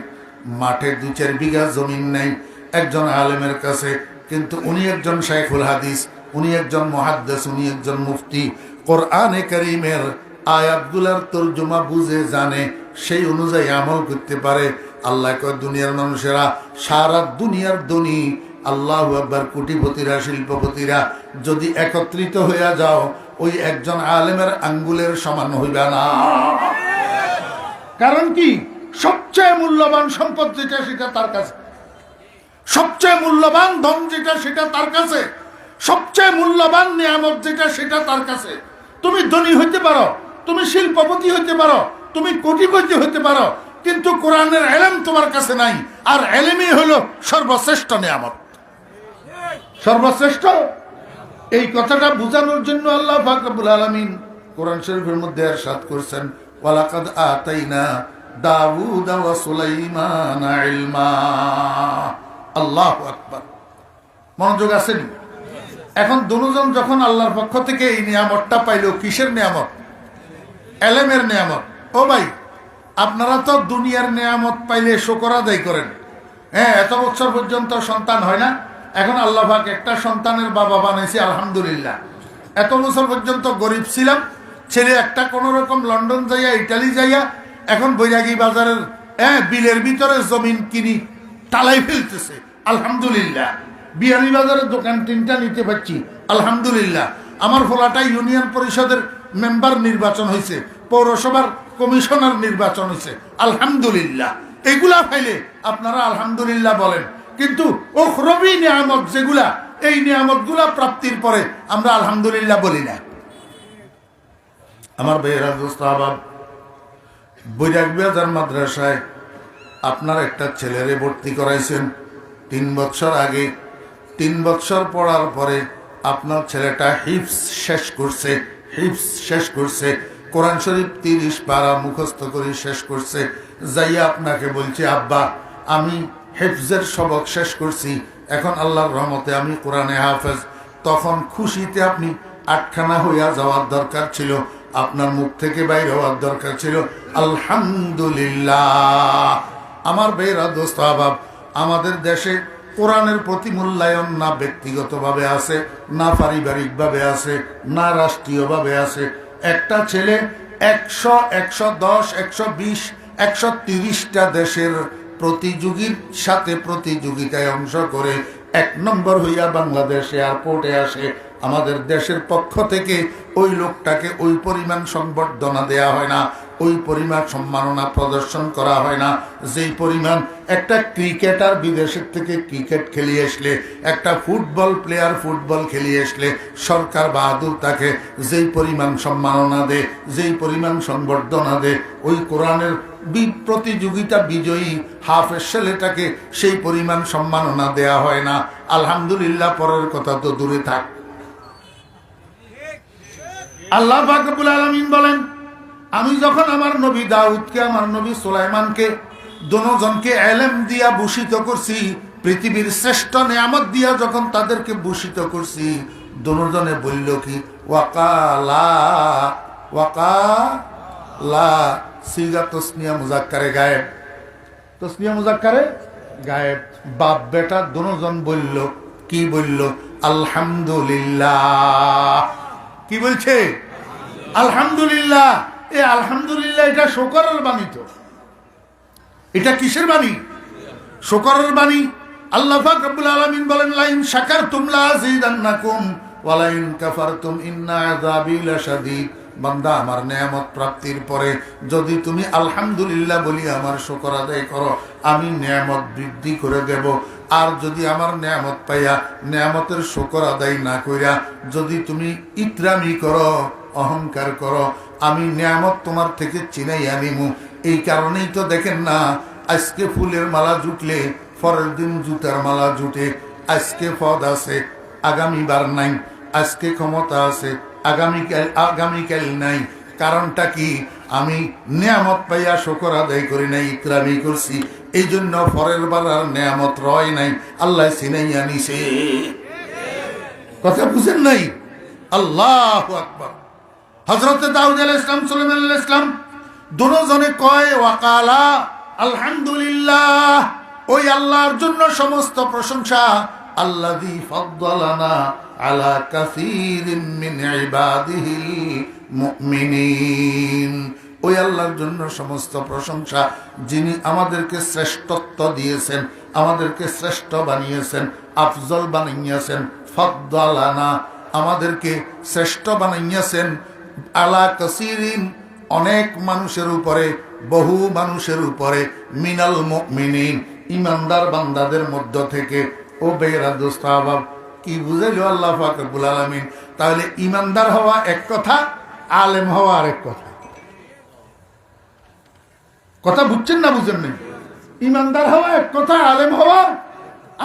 মাঠে 2-4 বিঘা জমিন নাই একজন আলেমের কাছে, কিন্তু উনি একজন শাইখুল হাদিস, উনি একজন মুহাদ্দিস, উনি একজন মুফতি। কোরআনে কারীমের আয়াতগুলার তরজমা বুঝে জানে, সেই অনুযায়ী আমল করতে পারে। আল্লাহ কয় দুনিয়ার মানুষেরা সারা দুনিয়ার ধনী আল্লাহু আকবার, কোটিপতিরা, শিল্পপতিরা যদি একত্রিত হইয়া যাও, ওই একজন আলেমের আঙ্গুলের সমান হইবে না। কারণ কি? সবচেয়ে মূল্যবান সম্পদ যেটা সেটা তার কাছে, সবচেয়ে মূল্যবান ধন যেটা সেটা তার কাছে, সবচেয়ে মূল্যবান নিয়ামত যেটা সেটা তার কাছে। তুমি ধনী হইতে পারো, তুমি শিল্পপতি হইতে পারো, তুমি কোটিপতি হইতে পারো, কিন্তু কোরআনের ইলম তোমার কাছে নাই। আর ইলমই হলো সর্বশ্রেষ্ঠ নিয়ামত, সর্বশ্রেষ্ঠ। এই কথাটা বোঝানোর জন্য আল্লাহ পাক রব্বুল আলামিন কোরআন শরীফের মধ্যে ইরশাদ করেছেন, ওয়ালাকাদ আতাইনা দাউদা ওয়া সুলাইমানা ইলমা। আল্লাহু আকবার। মনোযোগ আছেন? এখন দুজন যখন আল্লাহর পক্ষ থেকে এই নিয়ামতটা পাইল, কিসের নিয়ামত? ইলমের নিয়ামত। ও ভাই, আপনারা তো দুনিয়ার নিয়ামত পাইলে শুকর আদায় করেন। হ্যাঁ, এত বছর পর্যন্ত সন্তান হয় না, এখন আল্লাহ পাক একটা সন্তানের বাবা বানাইছে, আলহামদুলিল্লাহ। এত বছর পর্যন্ত গরিব ছিলাম, ছেলে একটা কোন রকম লন্ডন যাইয়া, ইটালি যাইয়া, এখন বৈরাগী বাজারের বিলের ভিতরে জমিন কিনি টালাই ফেলতেছে, আলহামদুলিল্লাহ। বিয়ানী বাজারের দোকান 3টা নিতে পারছি, আলহামদুলিল্লাহ। আমার ফলাটা ইউনিয়ন পরিষদের মেম্বার নির্বাচন হয়েছে, পৌরসভার কমিশনার নির্বাচন হয়েছে, আলহামদুলিল্লাহ। এগুলা পাইলে আপনারা আলহামদুলিল্লাহ বলেন, কিন্তু উখরবী নিয়ামত যেগুলা, এই নিয়ামত গুলা প্রাপ্তির পরে আমরা আলহামদুলিল্লাহ বলি না। আমার ভাইয়েরা, দোস্ত আহবাব, বৈরাগ বাজার মাদ্রাসায় আপনার একটা ছেলেরে ভর্তি করাইছেন 3 বছর আগে। 3 বছর পড়ার পরে আপনার ছেলেটা হিফজ শেষ করছে, হিফজ শেষ করছে, কোরআন শরীফ 30 পারা মুখস্থ করে শেষ করছে। যাইয়া আপনাকে বলছে, আব্বা আমি হিফজের সবক শেষ করছি, এখন আল্লাহর রহমতে আমি কোরআনে হাফেজ। তখন খুশিতে আপনি আটখানা হইয়া যাওয়ার দরকার ছিল, আপনার মুখ থেকে বাইরে হওয়ার দরকার ছিল আলহামদুলিল্লাহ। আমার ভাইরা, দোস্ত আহবাব, আমাদের দেশে কোরআনের প্রতি মূল্যায়ন না ব্যক্তিগতভাবে আছে, না পারিবারিকভাবে আছে, না রাষ্ট্রীয়ভাবে আছে। একটা ছেলে 100, 110, 120, 130টা দেশের প্রতিযোগীর সাথে প্রতিযোগিতায় অংশ করে 1 নম্বর হইয়া বাংলাদেশ এয়ারপোর্টে আসে। আমাদের দেশের পক্ষ থেকে ওই লোকটাকে ওই পরিমাণ সংবর্ধনা দেয়া হয় না, ওই পরিমাণ সম্মাননা প্রদর্শন করা হয় না যেই পরিমাণ একটা ক্রিকেটার বিদেশের থেকে ক্রিকেট খেলিয়ে আসলে, একটা ফুটবল প্লেয়ার ফুটবল খেলিয়ে আসলে সরকার বাহাদুর তাকে যেই পরিমাণ সম্মাননা দেয়, যেই পরিমাণ সংবর্ধনা দেয়, ওই কোরআনের প্রতিযোগিতা বিজয়ী হাফেজ ছেলেটাকে সেই পরিমাণ সম্মাননা দেয়া হয় না। আলহামদুলিল্লাহ, পরের কথা তো দূরে থাক। আল্লাহ পাক রব্বুল আলামিন বলেন, আমি যখন আমার নবী দাউদকে, আমার নবী সুলাইমানকে, দুজনকে ইলম দিয়া ভূষিত করছি, পৃথিবীর শ্রেষ্ঠ নিয়ামত দিয়া যখন তাদেরকে ভূষিত করছি, দুজনে বলল কি? ওয়াকালা, ওয়াকালা সিগা তসনিয়া মুজাক্কারে গায়েব, তসনিয়া মুজাক্কারে গায়েব। বাপ বেটা দুজন বলল, কি বলল? আলহামদুলিল্লাহ। কি বলছে? আলহামদুলিল্লাহ। এ আলহামদুলিল্লাহ এটা শুকরের বাণী। তো এটা কিসের বাণী? শুকরের বাণী। আল্লাহ পাক রব্বুল আলামিন বলেন, লাইন শাকারতুম লাযিদান্নাকুম ওয়া লাইন কাফারতুম ইন্না আযাবি লাশাদীদ। বান্দা, আমার নিয়ামত প্রাপ্তির পরে যদি তুমি আলহামদুলিল্লাহ বলি, আমার শুকর আদায় করো, আমি নিয়ামত বৃদ্ধি করে দেব। আর যদি আমার নিয়ামত পাইয়া নিয়ামতের শুকর আদায় না কইরা যদি তুমি ইতরামি করো, অহংকার করো, আমি নিয়ামত তোমার থেকে চিনাইয়া নিমু। এই কারণেই তো দেখেন না, আজকে ফুলের মালা জুটলে পরের দিন জুতার মালা জুটে। আজকে পদ আছে, আগামীবার নাই। আজকে ক্ষমতা আছে, আগামীকাল নাই। কারণটা কি? আমি নিয়ামত পাইয়া শুকর আদায় করি নাই, ইকরামি করছি। এই জন্য পরের বেলার নিয়ামত রয় নাই, আল্লাহ চিনাইয়া নিছে। কথা বুঝেন নাই? আল্লাহু আকবার। হযরত দাউদ আলাইহিস সালাম, সুলাইমান আলাইহিস সালাম দুজনে কয় ওয়াকালা আলহামদুলিল্লাহ। ওই আল্লাহর জন্য সমস্ত প্রশংসা। আল্লাযী ফাদ্দালানা আলা কাসীরিন মিন ইবাদিহিল মুমিনিন। ওই আল্লাহর জন্য সমস্ত প্রশংসা, যিনি আমাদেরকে শ্রেষ্ঠত্ব দিয়েছেন আমাদেরকে শ্রেষ্ঠ বানিয়েছেন, আফজল বানিয়েছেন, ফাদ্দালানা আমাদেরকে শ্রেষ্ঠ বানাইয়াছেন, আলা কাসিরিন অনেক মানুষের উপরে, বহু মানুষের উপরে, মিনাল মুমিনিন ইমানদার বান্দাদের মধ্য থেকে। ও বেরা দোস্ত আহবাব, কি বুঝাইল আল্লাহ পাক রব্বুল আলামিন? তাহলে ইমানদার হওয়া এক কথা, আলেম হওয়া আরেক কথা। কথা বুঝছেন না বুঝেন নাই? ইমানদার হওয়া এক কথা, আলেম হওয়া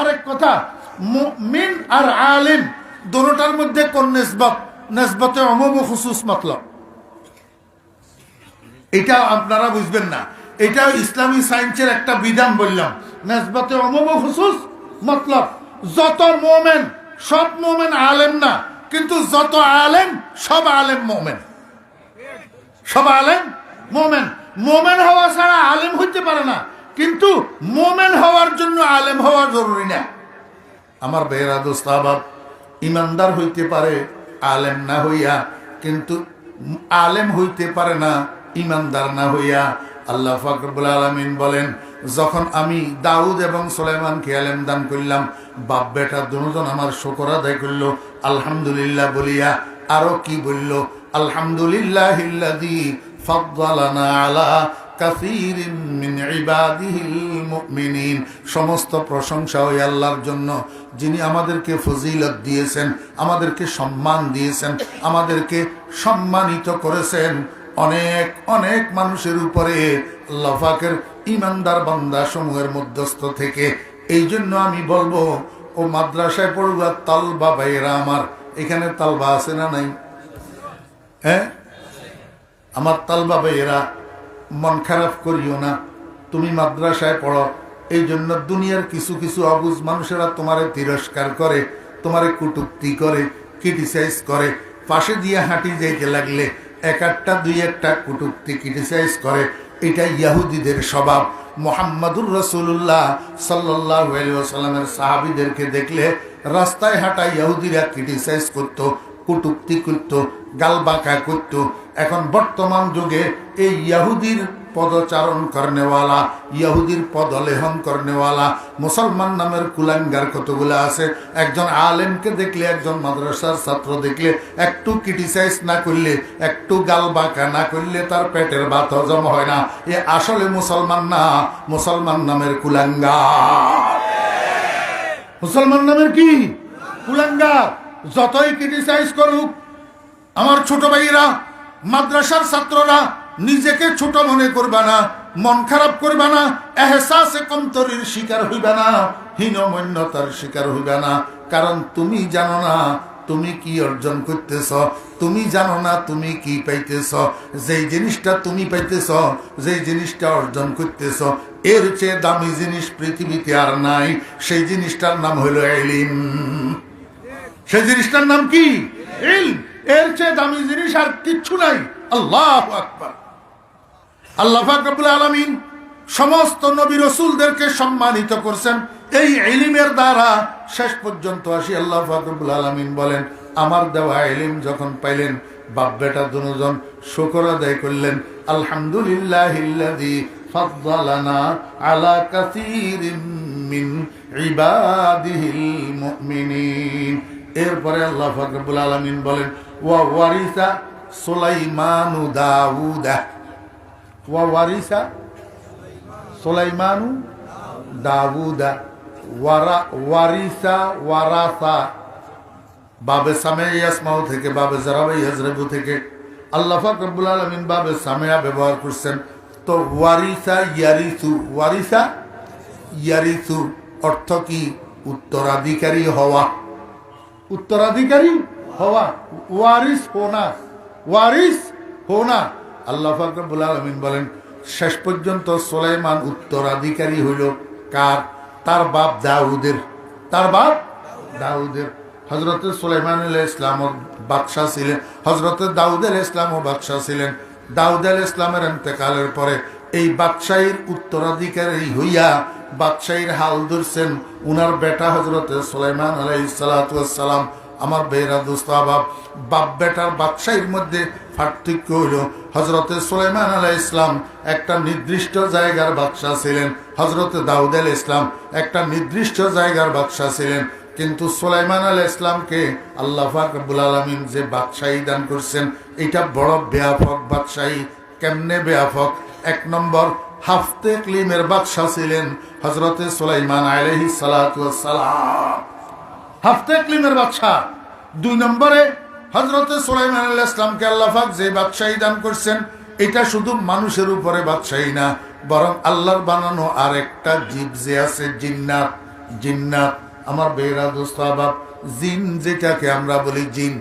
আরেক কথা। মুমিন আর আলেম দুটোটার মধ্যে কোন নিসবত? নিসবতে উমুম ও খুসুস মতলব। এটা আপনারা বুঝবেন না, এটা ইসলামী সায়েন্সের একটা বিধান বললাম। নিসবতে উমুম ও খুসুস মতলব। যত মুমিন সব মুমিন আলেম না, কিন্তু যত আলেম সব আলেম মুমিন। সব আলেম মুমিন। মুমিন হওয়া ছাড়া আলেম হইতে পারে না, কিন্তু মুমিন হওয়ার জন্য আলেম হওয়া জরুরি না। আমার বেরা দোস্ত আহবাব, ইমানদার হইতে পারে আলেম না হইয়া, কিন্তু আলেম হইতে পারে না ইমানদার না হইয়া। আল্লাহ পাক রব্বুল আলামিন বলেন, যখন আমি দাউদ এবং সুলাইমানকে ইলম দান করলাম, বাপ বেটা দুজন আমার শুকর আদায় করলো আলহামদুলিল্লাহ বলিয়া। আরো কি বলল? আলহামদুলিল্লাহিল্লাযী ফাদ্দালানা আলা কাসীরিন মিন ইবাদিহিল মুমিনিন। সমস্ত প্রশংসা ওই আল্লাহর জন্য, যিনি আমাদেরকে ফজিলত দিয়েছেন, আমাদেরকে সম্মান দিয়েছেন, আমাদেরকে সম্মানিত করেছেন অনেক অনেক মানুষের উপরে, আল্লাহ পাকের ইমানদার বান্দা সমূহের মধ্যস্থ থেকে। এই জন্য আমি বলবো, ও মাদ্রাসায় পড়ুয়া তালবা ভাইয়েরা আমার, এখানে তালবা আছে না নাই? হ্যাঁ, আমার তালবা ভাইয়েরা, মন খারাপ করিও না। তুমি মাদ্রাসায় পড়ো, এই জন্য দুনিয়ার কিছু কিছু অবুঝ মানুষেরা তোমারে তিরস্কার করে, তোমারে কটূক্তি করে, ক্রিটিসাইজ করে। পাশে দিয়ে হাঁটি যাইতে লাগলে এক একটা দুই একটা কটূক্তি ক্রিটিসাইজ করে। এটা ইহুদিদের স্বভাব। মুহাম্মাদুর রাসূলুল্লাহ সাল্লাল্লাহু আলাইহি ওয়াসাল্লামের সাহাবীদেরকে দেখলে রাস্তায় হাঁটা ইহুদিরা ক্রিটিসাইজ করত, কটূক্তি করত, গালবাঁকা করত। এখন বর্তমান যুগে এই ইহুদির পদচারণ করনেওয়ালা, ইহুদির পদলেহন করনেওয়ালা মুসলমান নামের কুলাঙ্গার কতগুলো আছে। একজন আলেমকে দেখলে, একজন মাদ্রাসার ছাত্র দেখলে একটু ক্রিটিসাইজ না করলে, একটু গালবাঁকা না করলে তার পেটের ভাত হজম হয় না। এ আসলে মুসলমান না, মুসলমান নামের কুলাঙ্গার। মুসলমান নামের কি কুলাঙ্গার। যতই ক্রিটিসাইজ করুক, আমার ছোট ভাইরা, মাদ্রাসার ছাত্ররা, নিজেকে ছোট মনে করবা না, মন খারাপ করবা না, এহসাসে কমতরির শিকার হইবা না, হীনমন্যতার শিকার হইবা না। কারণ তুমি জানো না তুমি কি অর্জন করতেছ, তুমি জানো না তুমি কি পাইতেছ। যেই জিনিসটা তুমি পাইতেছ, যেই জিনিসটা অর্জন করতেছ, এর চেয়ে দামি জিনিস পৃথিবীতে আর নাই। সেই জিনিসটার নাম হলো ইলম। সেই জিনিসটার নাম কি? ইলম। এর চেয়ে দামি জিনিস আর কিচ্ছু নাই। আল্লাহু আকবার। আল্লাহ পাক রব্বুল আলামিন সমস্ত নবী রাসূলদেরকে সম্মানিত করেছেন এই ইলমের দ্বারা। শেষ পর্যন্ত আসি, আল্লাহ পাক রব্বুল আলামিন বলেন, আমার দেওয়া ইলম যখন পাইলেন, বাপ বেটা দুজন শুকর আদায় করলেন, আলহামদুলিল্লাহিল্লাযী ফাদ্দালানা আলা কাসীরিন মিন ইবাদিহিল মুমিনিন। এরপরে আল্লাহ পাক রব্বুল আলামিন বলেন, ওয়া ওয়ারিসা সুলাইমানু দাউদা। ওয়া ওয়ারিসা সুলাইমানু দাউদা। ওয়ারিসা ওয়ারাসা, বাবে সামে ইয়াসমাউ থেকে, বাবে জারাবে ইয়াজরাবু থেকে আল্লাহ পাক রব্বুল আলামিন বাবে সামিয়া ব্যবহার করছেন। তো ওয়ারিসা ইয়ারিসু, ওয়ারিসা ইয়ারিসু অর্থ কি? উত্তরাধিকারী হওয়া। উত্তরাধিকারী হওয়া, ওয়ারিস হোনা, ওয়ারিস হোনা। আল্লাহ পাক রব্বুল আলামিন বলেন, শেষ পর্যন্ত সুলাইমান উত্তরাধিকারী হইল কার? তার বাপ দাউদের। তার বাপ দাউদের। হযরত সুলাইমান আলাইহিস সালাম বাদশা ছিলেন, হযরত দাউদ আলাইহিস সালাম বাদশা ছিলেন। দাউদ আলাইহিস সালামের ইন্তেকালের পরে এই বাদশাহীর উত্তরাধিকারী হইয়া বাদশাহীর হাল ধরছেন উনার বেটা হযরত সুলাইমান আলাইহিস সালাম। আমার বেরা দোস্ত আবাব, বাপ বেটার বাদশাহীর মধ্যে পার্থক্য হইল, হজরতে সুলাইমান আলাইহিস ইসলাম একটা নির্দিষ্ট জায়গার বাদশাহ ছিলেন, হজরতে দাউদ আলাইহিস ইসলাম একটা নির্দিষ্ট জায়গার বাদশাহ ছিলেন। কিন্তু সুলাইমান আলাইহিস ইসলামকে আল্লাহ পাক রব্বুল আলামিন যে বাদশাহী দান করছেন, এটা বড় ব্যাপক বাদশাহী। কেমনে ব্যাপক? এক নম্বর, হাফতে ইকলিমের বাদশাহ ছিলেন হজরতে সুলাইমান আলাইহিস সালাতু ওয়াস সালাম, হাফতে ইকলিমের বাদশাহ। দুই নম্বরে, হজরতে সুলাইমান আলাইহিস সালামকে আল্লাহ পাক যে বাদশাহী দান করছেন, এটা শুধু মানুষের উপরে বাদশাহী না, বরং আল্লাহর বানানো আরেকটা জীব যে আছে, জিন্নাত। জিন্নাত আমার বেরা দোস্ত আবাব, জিন যেটাকে আমরা বলি জিন,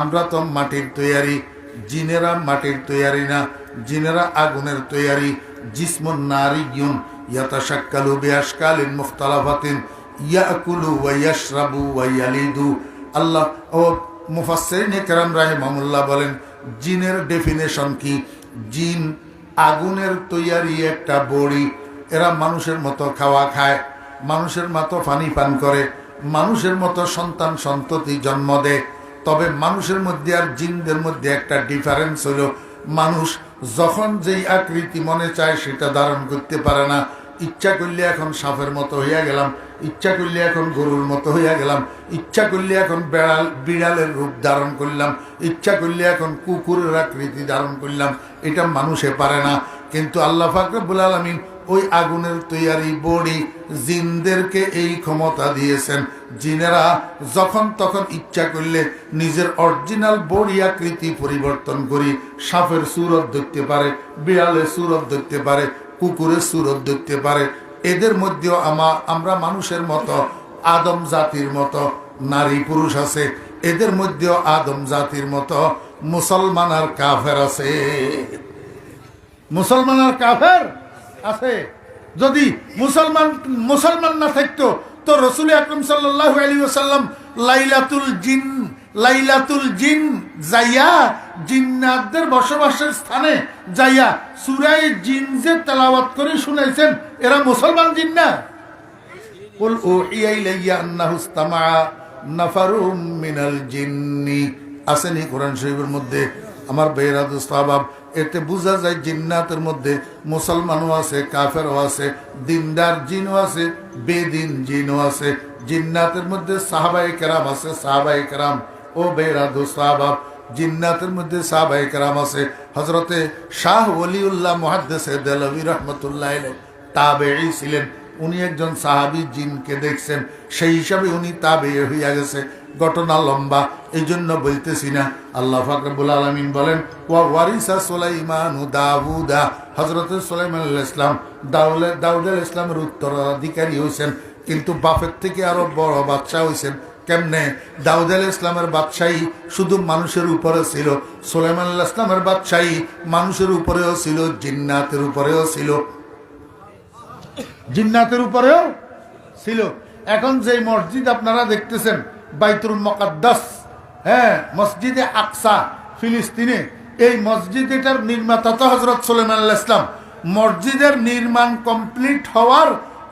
আমরা তো মাটির তৈয়ারি, জিনেরা মাটির তৈয়ারি না, জিনেরা আগুনের তৈয়ারি। জিসমুন নারিয়ুন ইয়াতাশাক্কালু বিআশকালিন মুখতালাফাতিন ইয়াকুলু ওয়া ইয়াশরাবু ওয়া ইয়ালিদু। আল্লাহ ও মুফাসসিরিন কেরাম রাহিমাহুল্লাহ বলেন, জিনের ডেফিনেশন কি? জিন আগুনের তৈয়ারি একটা বড়ি। এরা মানুষের মতো খাওয়া খায়, মানুষের মতো পানি পান করে, মানুষের মতো সন্তান সন্ততি জন্ম দেয়। তবে মানুষের মধ্যে আর জিনদের মধ্যে একটা ডিফারেন্স হলো, মানুষ যখন যেই আকৃতি মনে চায় সেটা ধারণ করতে পারে না। ইচ্ছা করলে এখন সাপের মতো হইয়া গেলাম, ইচ্ছা করলে এখন গরুর মতো হইয়া গেলাম, ইচ্ছা করলে এখন বিড়ালের রূপ ধারণ করলাম, ইচ্ছা করলে এখন কুকুরের আকৃতি ধারণ করলাম। এটা মানুষে পারে না। কিন্তু আল্লাহ পাক রব্বুল আলামিন ওই আগুনের তৈয়ারি বড়ি জিনদেরকে এই ক্ষমতা দিয়েছেন। জিনেরা যখন তখন ইচ্ছা করলে নিজের অরিজিনাল বড়ি আকৃতি পরিবর্তন করি, সাপের সুরত ধরতে পারে, বিড়ালের সুরত ধরতে পারে, কুকুরের সুরত ধরতে পারে। এদের মধ্যেও আমরা মানুষের মতো আদম জাতির মতো নারী পুরুষ আছে, এদের মধ্যেও আদম জাতির মতো মুসলমান আর কাফের আছে। মুসলমান আর কাফের আছে। যদি মুসলমান না থাকতো তো রাসূল আকরাম সাল্লাল্লাহু আলাইহি ওয়াসাল্লাম লাইলাতুল জিন যাইয়া জিন্নাতদের বসবাসের স্থানে যাইয়া সূরা জিন যে তেলাওয়াত করে শুনাইছেন, এরা মুসলমান জিন না? কুল উহিয়া ইলাইয়া আন্নাহু ইসতামা নাফারুম মিনাল জিন্নি, আসেনি কোরআন শরীফের মধ্যে? আমার বেরা দোস্ত আহবাব, এতে বোঝা যায় জিন্নাতের মধ্যে মুসলমানও আছে, কাফেরও আছে, দিনদার জিনও আছে, বেদিন জিনও আছে। জিন্নাতের মধ্যে সাহাবায়ে কেরাম আছে, সাহাবায়ে কেরাম। ও বেরা দোস্ত আহবাব, জিন্নাতের মধ্যে সাহাবায়ে কেরাম আছে। হযরতে শাহ ওলিউল্লাহ মুহাদ্দিসে দেহলভী রাহমাতুল্লাহ আলাইহি তাবেঈ ছিলেন। উনি একজন সাহাবী জিনকে দেখছেন, সেই হিসাবে উনি তাবেঈ হইয়া গেছে। ঘটনা লম্বা, এই জন্য বলতেছি না। আল্লাহ পাক রব্বুল আলামিন বলেন, ওয়া ওয়ারিসা সুলাইমানু দাউদা, হযরত সুলাইমান আলাইহিস সালাম দাউদ আলাইহিস সালামের উত্তরাধিকারী হইছেন, কিন্তু বাপের থেকে আরো বড় বাদশা হইছেন। কেমনে? দাউদ আলাইহিস সালামের বাদশাহী শুধু মানুষের উপরে ছিল, সুলাইমান আলাইহিস সালামের বাদশাহী মানুষের উপরেও ছিল, জিন্নাতের উপরেও ছিল, জিন্নাতের উপরেও ছিল। এখন যে মসজিদ আপনারা দেখতেছেন বাইতুল মুকাদ্দাস, হ্যাঁ, মসজিদে আকসা ফিলিস্তিনে, এই মসজিদ এটার নির্মাতা তো হযরত সুলাইমান আলাইহিস সালাম। মসজিদের নির্মাণ কমপ্লিট হওয়ার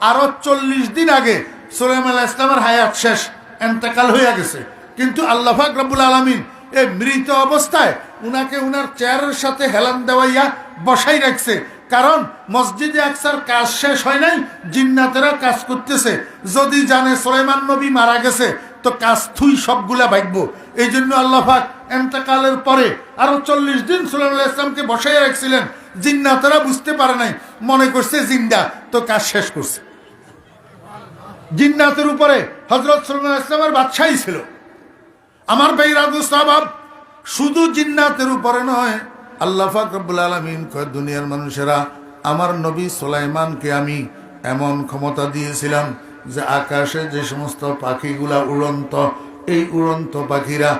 আরো 40 দিন আগে সুলাইমান আলাইহিস সালামের হায়াত শেষ, ইন্তেকাল হয়ে গেছে। কিন্তু আল্লাহ পাক রব্বুল আলামিন এই মৃত অবস্থায় উনাকে উনার চেয়ারের সাথে হেলান দেওয়াইয়া বসাই রাখছে। কারণ মসজিদে আকসার কাজ শেষ হয় নাই, জিন্নাতেরা কাজ করতেছে। যদি জানে সুলাইমান নবী মারা গেছে তো কাজ থুই সবগুলা ভাগবো। এই জন্য আল্লাহ পাক ইন্তেকালের পরে আরো 40 দিন সুলাইমান আলাইহিস সালামকে বসাই রাখছিলেন। জিন্নাতেরা বুঝতে পারে নাই, মনে করছে জিন্দা, তো কাজ শেষ করছে। জিন্নাতের উপরে হযরত সুলাইমান আলাইহিস সালামের বাদশাহী ছিল। আমার ভাইরা দোস্ত আহবাব, শুধু জিন্নাতের উপরে নয়, আল্লাহ পাক রব্বুল আলামিন কয়, দুনিয়ার মানুষেরা, আমার নবী সুলাইমানকে আমি এমন ক্ষমতা দিয়েছিলাম যে আকাশে যে সমস্ত পাখিগুলা উড়ন্ত, এই উড়ন্ত পাখিরা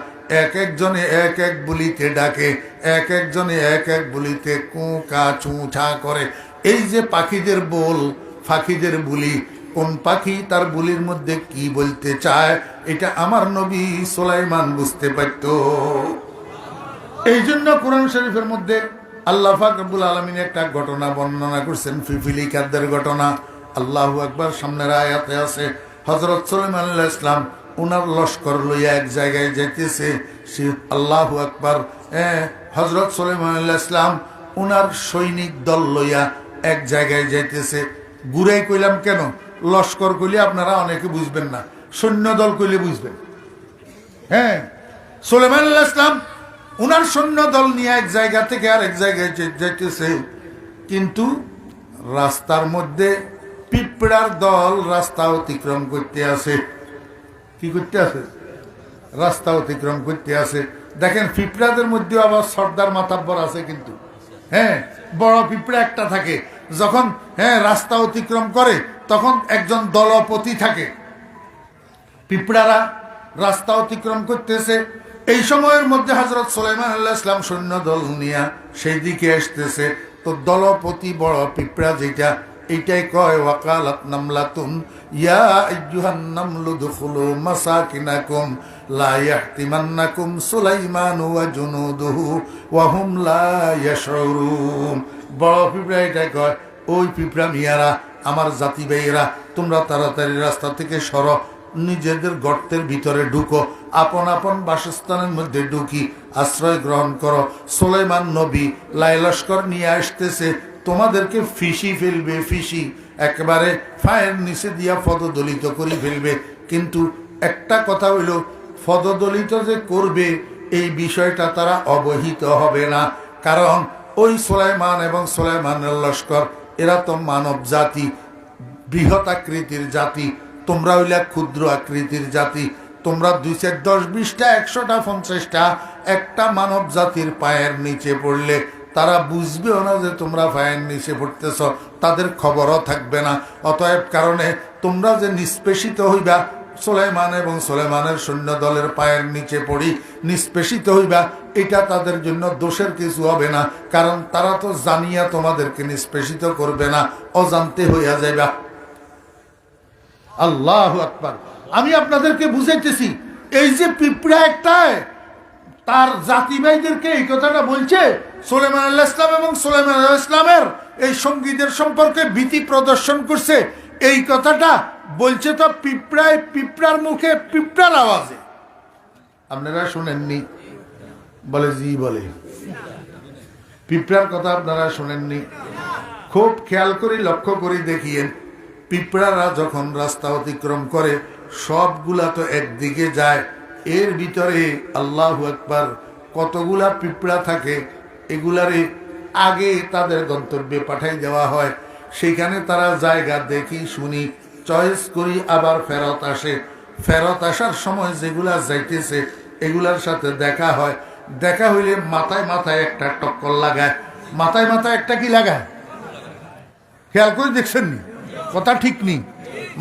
এক একজনে এক এক বলিতে ডাকে, এক একজনে এক এক বলিতে কুঁ কা চুঁ ছা করে। এই যে পাখিদের বল, পাখিদের বুলি, কোন পাখি তার বুলির মধ্যে কি বলতে চায়, এটা আমার নবী সুলাইমান বুঝতে পারত। এই জন্য কোরআন শরীফের মধ্যে আল্লাহ পাক রব্বুল আলামিন একটা ঘটনা বর্ণনা করছেন, পিপিলিকাদের ঘটনা। আল্লাহু আকবার, সামনের আয়াতে আছে, হযরত সুলাইমান আলাইহিস সালাম উনার লস্কর লইয়া এক জায়গায় যাইতেছে। সে আল্লাহু আকবার, হযরত সুলাইমান আলাইহিস সালাম উনার সৈনিক দল লইয়া এক জায়গায় যাইতেছে। ঘুরাই কইলাম কেন, লস্কর কইলে আপনারা অনেকে বুঝবেন না, সৈন্য দল কইলে বুঝবেন। হ্যাঁ, সুলাইমান আলাইহিস সালাম উনার সৈন্য দল নিয়ে এক জায়গা থেকে আরেক জায়গায় যাইতেছে, কিন্তু রাস্তার মধ্যে পিঁপড়ার দল রাস্তা অতিক্রম করতে আছে। কি করতে আছে? রাস্তা অতিক্রম করতে আছে। দেখেন, পিঁপড়াদের মধ্যে আবার সর্দার মাতাব্বর আছে, কিন্তু হ্যাঁ, বড় পিঁপড়া একটা থাকে। যখন রাস্তা অতিক্রম করে তখন একজন দলপতি থাকে। পিঁপড়ারা রাস্তা অতিক্রম করতেছে, এই সময়ের মধ্যে হযরত সুলাইমান আলাইহিস সালাম সৈন্য দল নিয়ে সেই দিকে আসতেছে। তো দলপতি বড় পিঁপড়া যেটা, এইটাই কয় ওয়াকালাত নামলাতুন ইয়া আইয়ুহান নামলু দুখুলু মাসাকিনাকুম লা ইয়াহতিমান্নাকুম সুলাইমান ওয়া জুনুদুহু ওয়া হুম লা ইয়াশউরুন। বড় পিঁপড়া এটাই কয়, ওই পিঁপড়া মিয়ারা, আমার জাতি ভাইয়েরা, তোমরা তাড়াতাড়ি রাস্তা থেকে সরো, নিজেদের গর্তের ভিতরে ঢুকো, আপন আপন বাসস্থানের মধ্যে ঢুকি আশ্রয় গ্রহণ করো। সুলাইমান নবী লাইলস্কর নিয়ে আসতেছে, তোমাদেরকে ফিসি ফেলবে, ফিসি একেবারে ফায়ের নিচে দিয়া পদদলিত করে ফেলবে। কিন্তু একটা কথা হইল, পদদলিত যে করবে এই বিষয়টা তারা অবহিত হবে না, কারণ ওই সুলাইমান এবং সুলাইমানের লস্কর এরা তো মানব জাতি, বৃহৎ আকৃতির জাতি, তোমরা হইলে ক্ষুদ্র আকৃতির জাতি। তোমরা 2, 4, 10, 20টা, 100টা, 50টা একটা মানব জাতির পায়ের নিচে পড়লে তারা বুঝবেও না যে তোমরা পায়ের নিচে পড়তেছ, তাদের খবরও থাকবে না। অতএব কারণে তোমরা যে নিষ্পেষিত হইবা, সুলাইমান এবং সুলাইমানের সৈন্য দলের পায়ের নিচে পড়ি নিষ্পেষিত হইবা, এটা তাদের জন্য দোষের কিছু হবে না, কারণ তারা তো জানিয়া তোমাদেরকে নিষ্পেষিত করবে না, অজান্তে হইয়া যাইবা। আল্লাহু আকবার। আমি আপনাদেরকে বুঝাইতেছি, এই যে পিঁপড়া একটাই তার জাতি ভাইদেরকে এই কথাটা বলছে, সুলাইমান আলাইহিস সালাম এবং সুলাইমান আলাইহিস সালামের এই সঙ্গীদের সম্পর্কে ভীতি প্রদর্শন করছে, এই কথাটা বলছে তো পিঁপড়ায়, পিঁপড়ার মুখে পিঁপড়ার আওয়াজে। আপনারা শুনেননি? বলে জি, বলে পিঁপড়ার কথা আপনারা শুনেননি? খুব খেয়াল করে লক্ষ্য করে দেখিয়েন, পিঁপড়ারা যখন রাস্তা অতিক্রম করে সবগুলা তো একদিকে যায়, এর ভিতরে আল্লাহু আকবার কতগুলা পিঁপড়া থাকে, এগুলারে আগে তাদের গন্তব্যে পাঠাই দেওয়া হয়। সেখানে তারা জায়গা দেখি শুনি চয়েস করি, আবার ফেরত আসে। ফেরত আসার সময় যেগুলা যাইতেছে এগুলার সাথে দেখা হয়। দেখা হইলে মাথায় মাথায় একটা টক্কর লাগায়। মাথায় মাথায় একটা কি লাগায়? খেয়াল করে দেখছেন নি? কথা ঠিক নেই।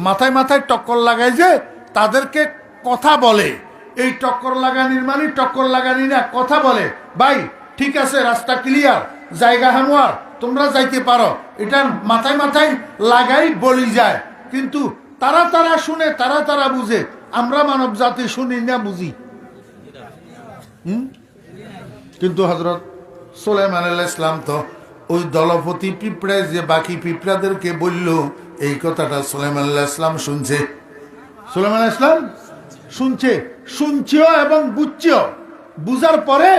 মাথায় মাথায় টক্কর লাগায় যে তাদেরকে কথা বলে। এই টক্কর লাগানির মানে টক্কর লাগানি না, কথা বলে, ভাই ঠিক আছে, রাস্তা ক্লিয়ার, জায়গা হামুয়ার, তোমরা যাইতে পারো। এটার মাথায় মাথায় লাগাই বলি যায়, কিন্তু তারা শুনে, তারা বুঝে। আমরা মানব জাতি শুনি না, বুঝি। কিন্তু হযরত সুলাইমান আলাইহিস সালাম তো ওই দলপতি পিঁপড়ায় যে বাকি পিঁপড়াদেরকে বলল, এই কথাটা সুলাইমান আলাইহিস সালাম শুনছে। সুলাইমান আলাইহিস সালাম শুনছেও এবং বুঝছেও। বুঝার পরে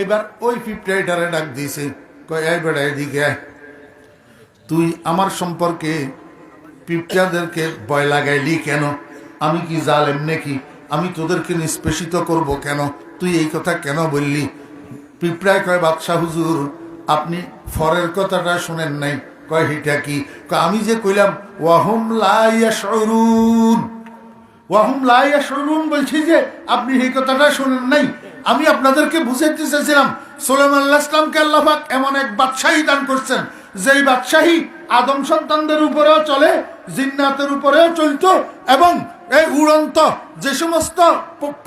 এবার ওই পিঁপড়াটারে ডাক দিয়েছে, কয় এই বেটা এদিকে, তুই আমার সম্পর্কে পিঁপড়াদেরকে ভয় লাগাইলি কেন? আমি কি জালেম নাকি? আমি তোদেরকে নিষ্পেষিত করব কেন? তুই এই কথা কেন বললি? পিঁপড়ায় কয়, বাদশাহ হুজুর, আপনি ফরের কথাটা শুনেন নাই। কয় এটা কি? আমি যে কইলাম ওয়াহুম লা ইয়াশউরুন, ওয়াহুম লা ইয়াশউরুন বলছি যে আপনি এই কথাটা শুনেন নাই। আমি আপনাদেরকে বুঝাইতে চেয়েছিলাম, সুলাইমান আলাইহিস সালামকে আল্লাহ পাক এমন এক বাদশাহী দান করছেন, যেই বাদশাহী আদম সন্তানদের উপরেও চলে, জিন্নাতের উপরেও চলতো, এবং এই উড়ন্ত যে সমস্ত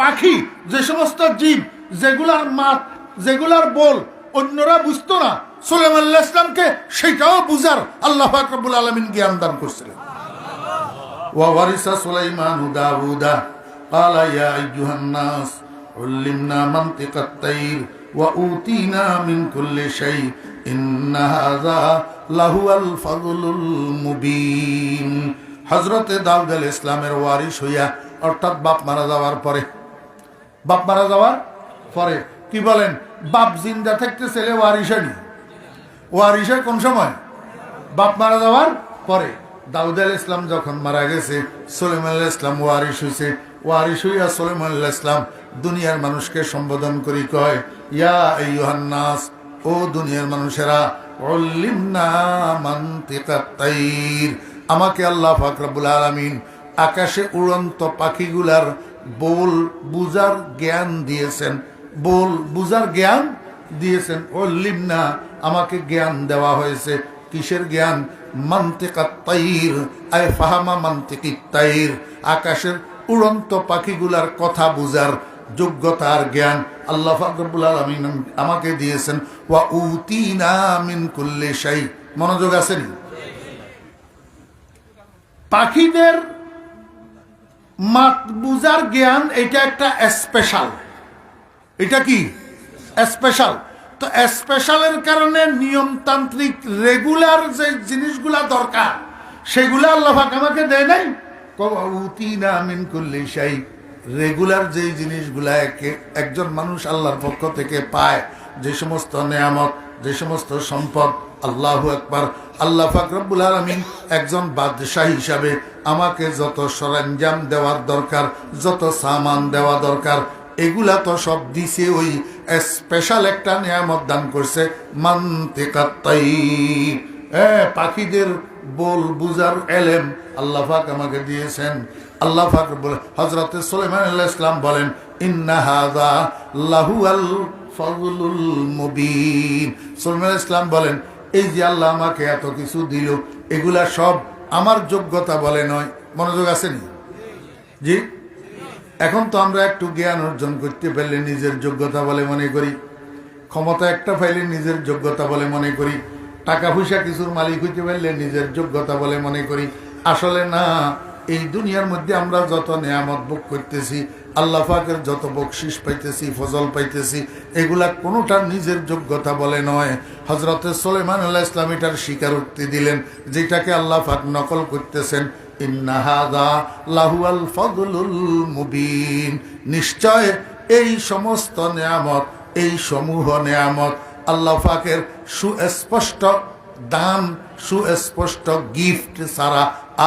পাখি, যে সমস্ত জীব, যেগুলার মাত, যেগুলার বল অন্যরা বুঝতো না, সুলাইমান আলাইহিস সালামকে সেটাও বুঝার আল্লাহ পাক রব্বুল আলামিন জ্ঞান দান করছিলেন। ওয়া ওয়ারিসা সুলাইমানু দাউদা ক্বালা ইয়া আইয়ুহান নাস উল্লিমনা মানতিকাত তাইর ওয়া উতিনা মিন কুল্লি শাই ইন্না হাযা লাহুয়াল ফাযলুল মুবিন। হযরতে দাউদ আলাইহিস সালামের ওয়ারিস হইয়া অর্থাৎ বাপ মারা যাওয়ার পরে। বাপ মারা যাওয়ার পরে কি বলেন? বাপ জিন্দা থাকতে ছেলে ওয়ারিশ হয়নি। ওয়ারিশ হয় কোন সময়? বাপ মারা যাওয়ার পরে। দাউদ আলাইহিস সালাম যখন মারা গেছে, সুলাইমান আলাইহিস সালাম ওয়ারিশ হইছে। ওয়ারিশ হইয়া সুলাইমান আলাইহিস সালাম দুনিয়ার মানুষকে সম্বোধন করি কয়, ইয়া আইয়ুহান নাস, ও দুনিয়ার মানুষেরা, উল্লিমনা মানতিকাত তাইর, আমাকে আল্লাহ পাক রব্বুল আলামিন আকাশে উড়ন্ত পাখিগুলার বল বুঝার জ্ঞান দিয়েছেন। বল বুঝার জ্ঞান দিয়েছেন। উল্লিমনা, আমাকে জ্ঞান দেওয়া হয়েছে। কিসের জ্ঞান? মানতিকাত তাইর, আয় ফাহামা মানতিকিত তাইর, আকাশের উড়ন্ত পাখিগুলার কথা বুঝার যোগ্যতার জ্ঞান আল্লাহ পাক রব্বুল আলামিন আমাকে দিয়েছেন। ওয়া উতিনা মিন কুল্লি শাই। মনোযোগ আছেন? পাখিদের মাত বুঝার জ্ঞান, এটা একটা স্পেশাল। এটা কি স্পেশাল? তো স্পেশালের কারণে নিয়মতান্ত্রিক রেগুলার যে জিনিসগুলা দরকার সেগুলা আল্লাহ পাক আমাকে দেয় নাই। উতিনা মিন কুল্লি শাই, রেগুলার যেই জিনিসগুলা একজন মানুষ আল্লাহর পক্ষ থেকে পায়, যে সমস্ত নেয়ামত, যে সমস্ত সম্পদ, আল্লাহু আকবার, আল্লাহ পাক রব্বুল আলামিন একজন বাদশাহ হিসাবে আমাকে যত সরঞ্জাম দেওয়ার দরকার, যত সামান দেওয়া দরকার, এগুলা তো সব দিছে। ওই স্পেশাল একটা নিয়ামত দান করছে, মানতিকাত তাইর, পাখিদের বল বুঝার এলেম আল্লাহ পাক আমাকে দিয়েছেন। আল্লাহ পাক হযরত সুলাইমান আলাইহিস সালাম বলেন, ইন্না হাযা লাহুল ফাযলুল মুবিন। সুলাইমান আলাইহিস সালাম বলেন, এই যে আল্লাহ আমাকে এত কিছু দিল, এগুলা সব আমার যোগ্যতা বলে নয়। মনোযোগ আছেনি? জি। এখন তো আমরা একটু জ্ঞান অর্জন করতে পারলে নিজের যোগ্যতা বলে মনে করি, ক্ষমতা একটা পাইলে নিজের যোগ্যতা বলে মনে করি, টাকা পয়সা কিছুর মালিক হইতে পারলে নিজের যোগ্যতা বলে মনে করি। আসলে না, এই দুনিয়ার মধ্যে আমরা যত নেয়ামত ভোগ করতেছি, আল্লাহ পাকের যত বকশিস পাইতেছি, ফজল পাইতেছি, এগুলা কোনোটা নিজের যোগ্যতা বলে নয়। হযরত সুলাইমান আলাইহিস সালাম এটার স্বীকারোক্তি দিলেন, যেটাকে আল্লাহ পাক নকল করতেছেন। ইন্না হাযা লাহুল ফাযলুল মুবিন, নিশ্চয় এই সমস্ত নেয়ামত, এই সমূহ নেয়ামত আল্লাহ পাকের সুস্পষ্ট দান, সুস্পষ্ট গিফট ছাড়া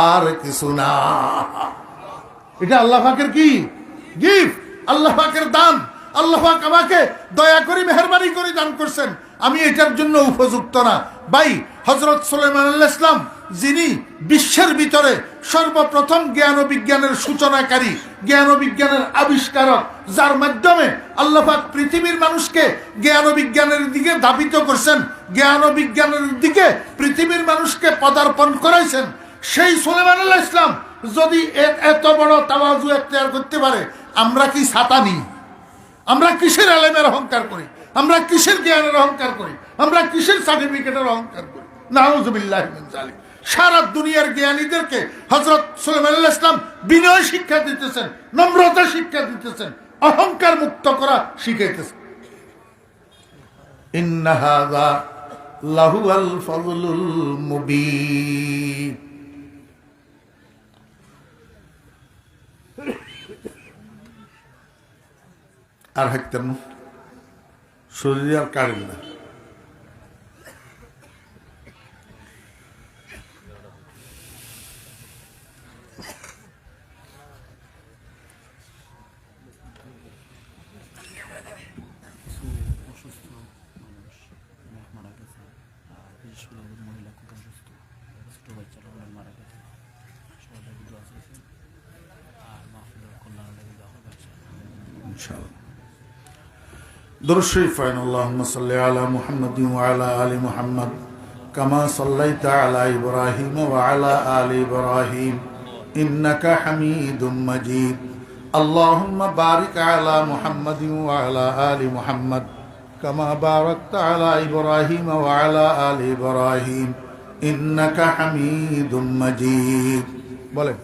আর কিছু না। এটা আল্লাহ পাকের কি গিফট, আল্লাহ পাকের দান। আল্লাহ পাক আমাকে দয়া করে মেহেরবানি করে দান করছেন, আমি এটার জন্য উপযুক্ত না। ভাই, হযরত সুলাইমান আলাইহিস সালাম যিনি বিশ্বের ভিতরে সর্বপ্রথম জ্ঞান ও বিজ্ঞানের সূচনাকারী, জ্ঞান ও বিজ্ঞানের আবিষ্কারক, যার মাধ্যমে আল্লাহ পাক পৃথিবীর মানুষকে জ্ঞান ও বিজ্ঞানের দিকে ধাবিত করছেন, জ্ঞান ও বিজ্ঞানের দিকে পৃথিবীর মানুষকে পদার্পণ করাইছেন, সেই সুলাইমান আলাইহিস সালাম যদি এত বড় তাওয়াজু এখতিয়ার করতে পারে, আমরা কি ছাতা নিই? আমরা কিসের আলেমের অহংকার করি? আমরা কিসের জ্ঞানের অহংকার করি? আমরা কিসের সার্টিফিকেটের অহংকার করি? নাউযুবিল্লাহি মিন যালিক। সারা দুনিয়ার জ্ঞানীদেরকে হযরত সুলাইমান আলাইহিস সালাম বিনয় শিক্ষা দিতেছেন, নম্রতা শিক্ষা দিতেছেন, অহংকার মুক্ত করা শিখাইতেছেন। ইন্না হাযা লাহুল ফাযলুল মুবিন। আর হাঁটতেন না, শরীরে আর কাড়েন না। درود شريف فإن اللهم صل على محمد وعلى آل محمد كما صليت على إبراهيم وعلى آل إبراهيم إنك حميد مجيد اللهم بارك على محمد وعلى آل محمد كما باركت على إبراهيم وعلى آل إبراهيم إنك حميد مجيد বলেন।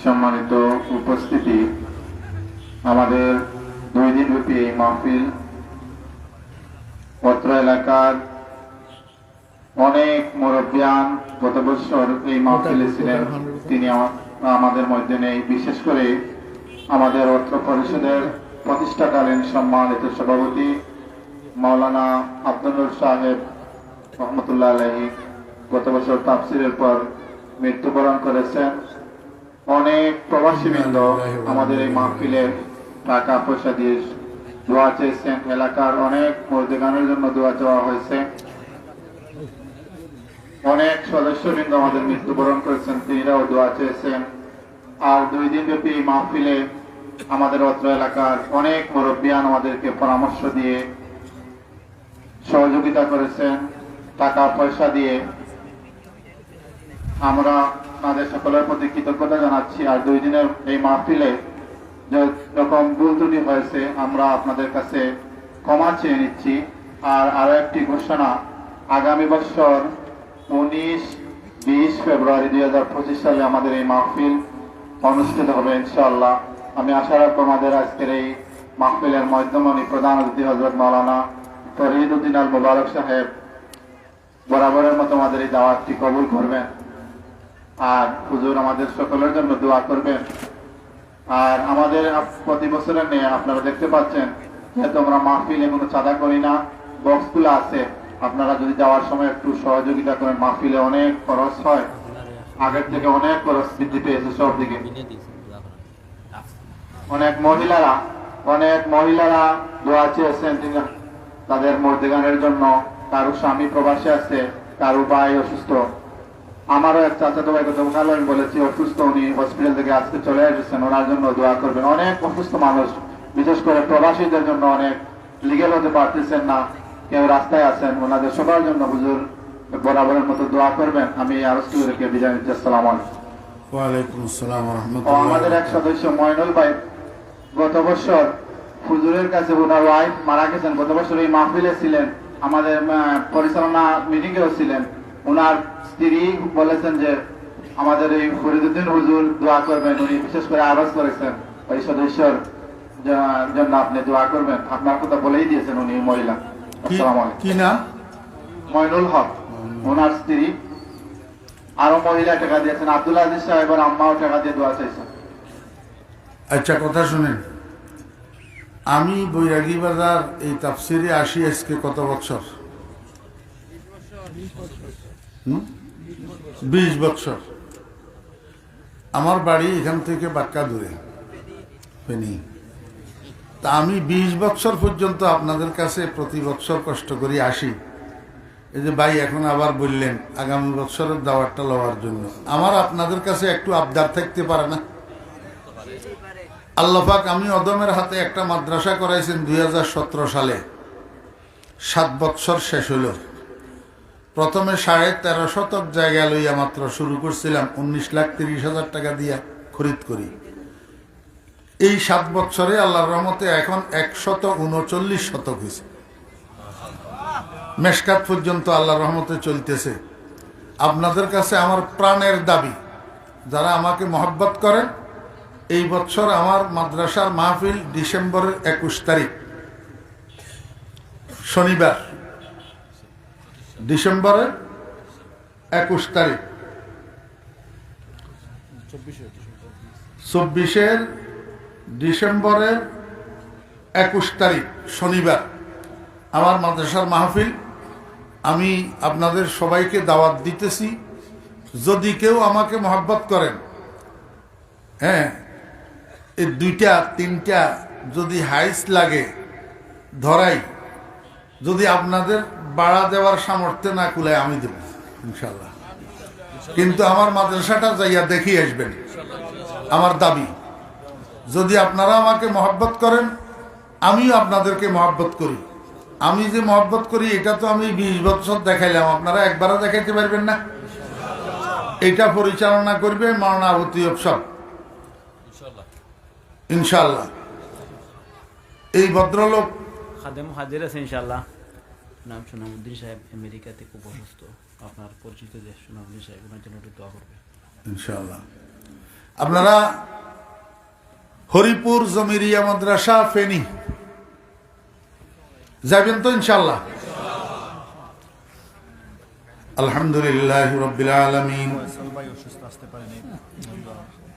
সম্মানিত উপস্থিতি, আমাদের 2 দিনব্যাপী এই মাহফিল অত্র এলাকার অনেক মুরব্বিয়ান গত বছর এই মাহফিলে ছিলেন, তিনি আমাদের মধ্যে নেই। বিশেষ করে আমাদের অর্থ পরিষদের প্রতিষ্ঠাকালীন সম্মানিত সভাপতি মাওলানা আব্দুল নূর সাহেব রহমতুল্লাহ আলাইহি গত বছর তাফসিরের পর মৃত্যুবরণ করেছেন। অনেক প্রবাসীবৃন্দ আমাদের এই মাহফিলে টাকা পয়সা দিয়ে দোয়া চেয়েছেন। এলাকার অনেক মুর্দেগানের জন্য দোয়া চাওয়া হয়েছে। অনেক সদস্যবৃন্দ আমাদের মৃত্যুবরণ করেছেন, তিনিরাও দোয়া চেয়েছেন। আর 2 দিন ব্যাপী এই মাহফিলে আমাদের অত্র এলাকার অনেক মুরব্বিয়ান আমাদেরকে পরামর্শ দিয়ে সহযোগিতা করেছেন টাকা পয়সা দিয়ে। আমরা তাদের সকলের প্রতি কৃতজ্ঞতা জানাচ্ছি। আর 2 দিনের এই মাহফিলে যখন ভুল ত্রুটি হয়েছে আমরা আপনাদের কাছে ক্ষমা চেয়ে নিচ্ছি। আর আরো একটি ঘোষণা, আগামী বছর 19-20 ফেব্রুয়ারি 2025 সালে আমাদের এই মাহফিল অনুষ্ঠিত হবে ইনশাআল্লাহ। আমি আশা রাখবো আমাদের আজকের এই মাহফিলের মধ্যমণি প্রধান অতিথি হযরত মাওলানা ফরিদউদ্দিন আল মুবারক সাহেব বরাবরের মতো আমাদের এই দাওয়াতটি কবুল করবেন। আর হুজুর আমাদের সকলের জন্য দোয়া করবেন। আর আমাদের প্রতি বছরের নিয়ে আপনারা দেখতে পাচ্ছেন, যেহেতু আমরা মাহফিলে কোনো চাঁদা করি না, বক্সগুলো আছে, আপনারা যদি যাওয়ার সময় একটু সহযোগিতা করেন। মাহফিলে অনেক খরচ হয়, আগের থেকে অনেক খরচ বৃদ্ধি পেয়েছে সব দিকে। অনেক মহিলারা দোয়া চেয়েছেন তাদের মর্দেগানের জন্য। কারো স্বামী প্রবাসে আছে, কারো ভাই অসুস্থ। আমারও এক চাচাতো ভাই কথা বলেছি অসুস্থ, উনি হসপিটাল থেকে আজকে চলে এসেছেন, ওনার জন্য দোয়া করবেন। অনেক অসুস্থ মানুষ, বিশেষ করে প্রবাসীদের জন্য অনেক লিগেল হতে পারতেছেন না, কেউ রাস্তায় আছেন, ওনাদের সবার জন্য হুজুর বরাবরের মতো দোয়া করবেন। আমি আরস্তুকে বিদায় নিচ্ছি। আসসালামু আলাইকুম। ওয়ালাইকুম আসসালাম ওয়া রাহমাতুল্লাহ। আমাদের এক সদস্য ময়নুল ভাই গত বছর হুজুরের কাছে ওনার ওয়াইফ মারা গেছেন। গত বছর এই মাহফিলে ছিলেন, আমাদের পরিচালনা মিটিং এও ছিলেন। ওনার স্ত্রী বলেছেন যে আমাদের এই ফরিদউদ্দিন হুজুর দোয়া করবেন। উনি বিশেষ করে আওয়াজ করেছেন ওই সদস্যর জন্য আপনি দোয়া করবেন। আপনার কথা বলেই দিয়েছেন উনি মহিলা। আসসালামু আলাইকুম। কি নাম? ময়নুল হক ওনার স্ত্রী। আরো মহিলা টাকা দিয়েছেন, আব্দুল আজিজ সাহেবের আম্মাও টাকা দিয়ে দোয়া চাইছেন। আচ্ছা, কথা শুনেন, আমি বৈরাগী বাজার এই তাফসিরে আসি আজকে কত বছর? 20 বছর। আমার বাড়ি এখান থেকে বাক্কা দূরে, ফেনী। তা আমি 20 বছর পর্যন্ত আপনাদের কাছে প্রতি বছর কষ্ট করে আসি। এই যে ভাই এখন আবার বললেন আগামী বছরের দাওয়াতটা লওয়ার জন্য, আমার আপনাদের কাছে একটু আবদার থাকতে পারে না? আল্লাহ পাক আমি অদমের হাতে একটা মাদ্রাসা করাইছেন 2017 সালে। 7 বছর শেষ হইল। প্রথমে 13.5 শতক জায়গা লইয়া মাত্র শুরু করছিলাম, 19,30,000 টাকা দিয়া খরিদ করি। এই 7 বছরে আল্লাহর রহমতে এখন 139 শতক হয়েছে। মেশকাত পর্যন্ত আল্লাহর রহমতে চলতেছে। আপনাদের কাছে আমার প্রাণের দাবি, যারা আমাকে মহব্বত করেন, এই বছর আমার মাদ্রাসার মাহফিল ডিসেম্বরের 21 তারিখ শনিবার, ডিসেম্বরের 21 তারিখ, 24 ডিসেম্বরের 21 তারিখ শনিবার আমার মাদ্রাসার মাহফিল। আমি আপনাদের সবাইকে দাওয়াত দিতেছি, যদি কেউ আমাকে মহব্বত করেন, হ্যাঁ, এই 2-3টা যদি হাইস লাগে ধরাই, যদি আপনাদের বাড়া দেওয়ার সামর্থ্য না কুলায় আমি দেব ইনশাল্লাহ। কিন্তু আমার মাদ্রাসাটা যাইয়া দেখি আসবেন, আমার দাবি। যদি আপনারা আমাকে মহব্বত করেন, আমিও আপনাদেরকে মহব্বত করি। আমি যে মহব্বত করি এটা তো আমি 20 বছর দেখাইলাম, আপনারা একবারও দেখাইতে পারবেন না। এটা পরিচালনা করবে মাওলানা আবু তৈয়ব সাহেব ইনশাআল্লাহ। এই ভদ্রলোক খাদেম হাজির আছে ইনশাআল্লাহ। নাম সোনামুদ্দিন সাহেব, আমেরিকাতে খুব অসুস্থ, আপনার পরিচিত যে সোনামুদ্দিন সাহেব, ওনার জন্য একটু দোয়া করবে ইনশাআল্লাহ। আপনারা হরিপুর জমিরিয়া মাদ্রাসা ফেনী যাবেন তো ইনশাআল্লাহ? আলহামদুলিল্লাহি রাব্বিল আলামিন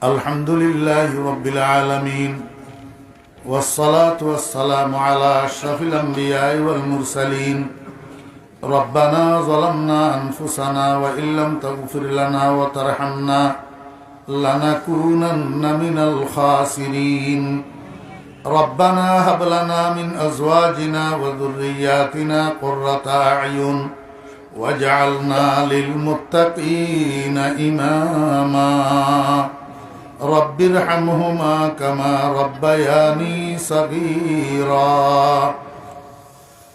আলহামদুলিল্লাহি রাব্বিল আলামিন والصلاة والسلام على أشرف الأنبياء والمرسلين ربنا ظلمنا أنفسنا وإن لم تغفر لنا وترحمنا لنكونن من الخاسرين ربنا هب لنا من أزواجنا وذرياتنا قرة أعين واجعلنا للمتقين إماما رب ارحمهما كما ربياني صغيرا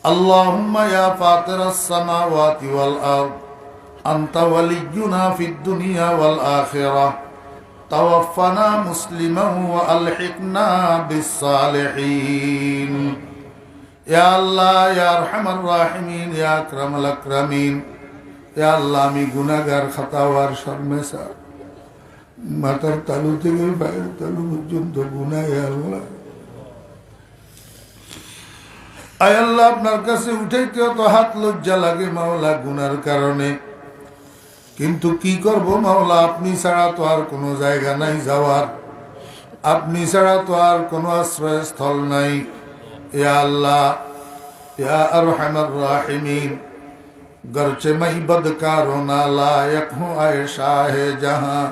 اللهم يا فاطر السماوات والأرض أنت ولينا في الدنيا والآخرة توفنا مسلما وألحقنا بالصالحين يا الله يا أرحم الراحمين يا أكرم الأكرمين يا الله আমি গুনাহগার খাতাওয়ার শর্মেসার মাথার তালু থেকে পায়ের তালু পর্যন্ত গুনাহ আল্লাহ আয় আল্লাহ আপনার কাছে উঠাইতে তো হাত লজ্জা লাগে মাওলা গুনার কারণে কিন্তু কি করব মাওলা আপনি ছাড়া তো আর কোনো জায়গা নাই যাওয়ার আপনি ছাড়া তো আর কোনো আশ্রয়স্থল নাই ইয়া আল্লাহ ইয়া আরহামার রাহিমিন গরচে मैं बदकारो ना लायक हूँ आए शाहे जहां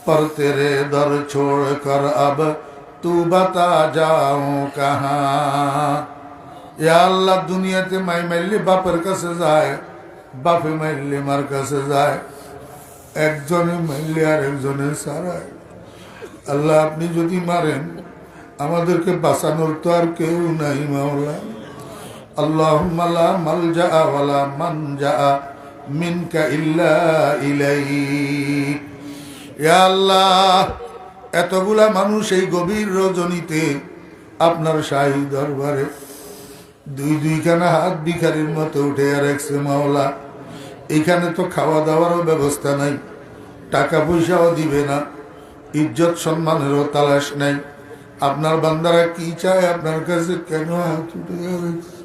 पर तेरे दर छोड़ कर अब तू बता जाऊं कहाँ या अल्लाह दुनियाते मैं मेल्ली बापर काছে যায় বাপে মাইলে মার কাছে যায় একজনে মাইলে আর একজনে সারায় আল্লাহ আপনি যদি মারেন আমাদেরকে বাঁচানোর তো আর কেউ নাই মাওলা আল্লাহুম্মা লা মালজা ওয়ালা মানজা মিনকা ইল্লা ইলাইক ইয়া আল্লাহ এতগুলা মানুষ এই গভীর রজনীতে আপনার শাহী দরবারে দুই দুইখানা হাত ভিখারির মতো উঠে রাখছে মাওলা এইখানে তো খাওয়া দাওয়ারও ব্যবস্থা নাই টাকা পয়সাও দিবে না ইজ্জত সম্মানেরও তালাশ নাই আপনার বান্দারা কি চায় আপনার কাছে কেন হাত উঠে রাখছে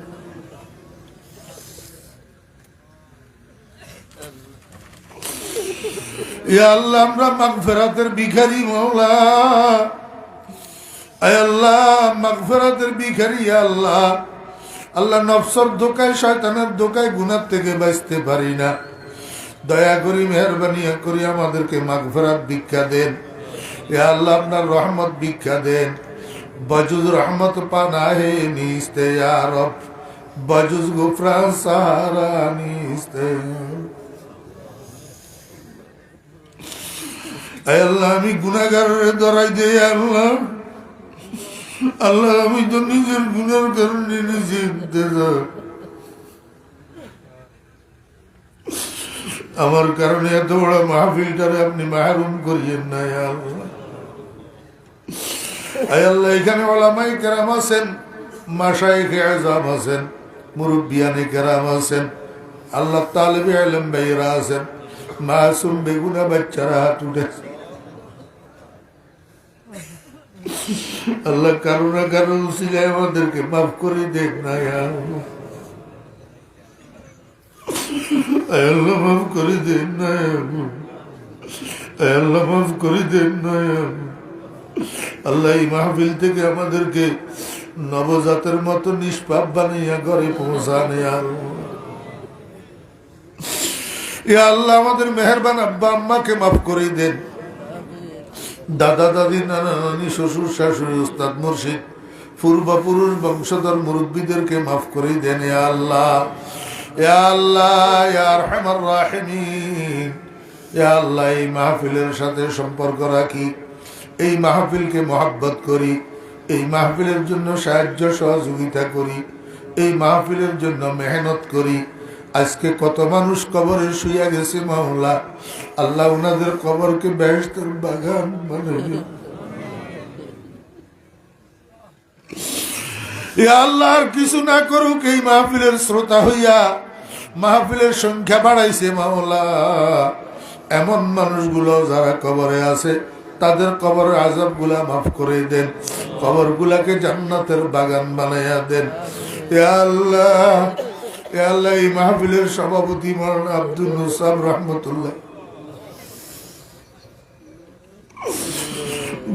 ইয়া আল্লাহ আমরা মাগফিরাতের ভিখারি মাওলা আয় আল্লাহ মাগফিরাতের ভিখারি ইয়া আল্লাহ আল্লাহ নফসর ধোকায় শয়তানের ধোকায় গুনাহ থেকে বাঁচতে পারি না দয়া করি মেহেরবানি করি আমাদেরকে মাগফিরাত ভিক্ষা দেন ইয়া আল্লাহ আপনার রহমত ভিক্ষা দেন বজুজ রহমত পানা হে নিস্তে ইয়া রব বজুজ গুফরান সাহারা নিস্তে আয় আল্লাহ আমি গুনাহগারের ধরাই দেই আল্লাহ আল্লাহ আমি তো নিজের গুনার কারণে নিজে আমার কারণে এত বড় মাহফিলটারে আপনি মাহরুম করিয়েন না আল্লাহ আয় আল্লাহ এখানে ওলামায়ে কেরাম আছেন মাশায়েখে আযম আছেন মুরব্বিয়ানে কেরাম আছেন আল্লাহ তালিবে ইলম ভাইরা আছেন মাসুম বেগুনা বাচ্চারা হাত উঠেছে আল্লাহ কারো না কারো উসিলায় আমাদেরকে মাফ করে দেন না আল্লাহ মাফ করে দেন না আল্লাহ মাফ করে দেন না আল্লাহ এই মাহফিল থেকে আমাদেরকে নবজাতের মতো নিষ্পাপ বানাইয়া ঘরে পৌঁছানে আল্লাহ আমাদের মেহেরবান আব্বা আম্মাকে মাফ করে দেন দাদা দাদি নানা নানি শ্বশুর শাশুড়ি উস্তাদ মুর্শিদ পূর্বপুরুষ বংশধর মুরব্বীদেরকে মাফ করে দেন ইয়া আল্লাহ ইয়া আল্লাহ ইয়া আরহামার রাহিমিন ইয়া আল্লাহ এই মাহফিলের সাথে সম্পর্ক রাখি এই মাহফিলকে মহব্বত করি এই মাহফিলের জন্য সাহায্য সহযোগিতা করি এই মাহফিলের জন্য মেহনত করি আজকে কত মানুষ কবরে শুইয়া গেছে মাওলা আল্লাহ উনাদের কবরকে বেহেশতের বাগান বানাবে ইয়া আল্লাহ আর কিছু না করুক এই মাহফিলের শ্রোতা হইয়া মাহফিলের সংখ্যা বাড়াইছে মাওলা এমন মানুষগুলো যারা কবরে আছে তাদের কবরের আযাবগুলা মাফ করে দেন কবরগুলাকে জান্নাতের বাগান বানাইয়া দেন ইয়া আল্লাহ এ আল্লাহ এই মাহফিলের সভাপতি মৌলানা আব্দুল নুসাব রহমতুল্লাহ,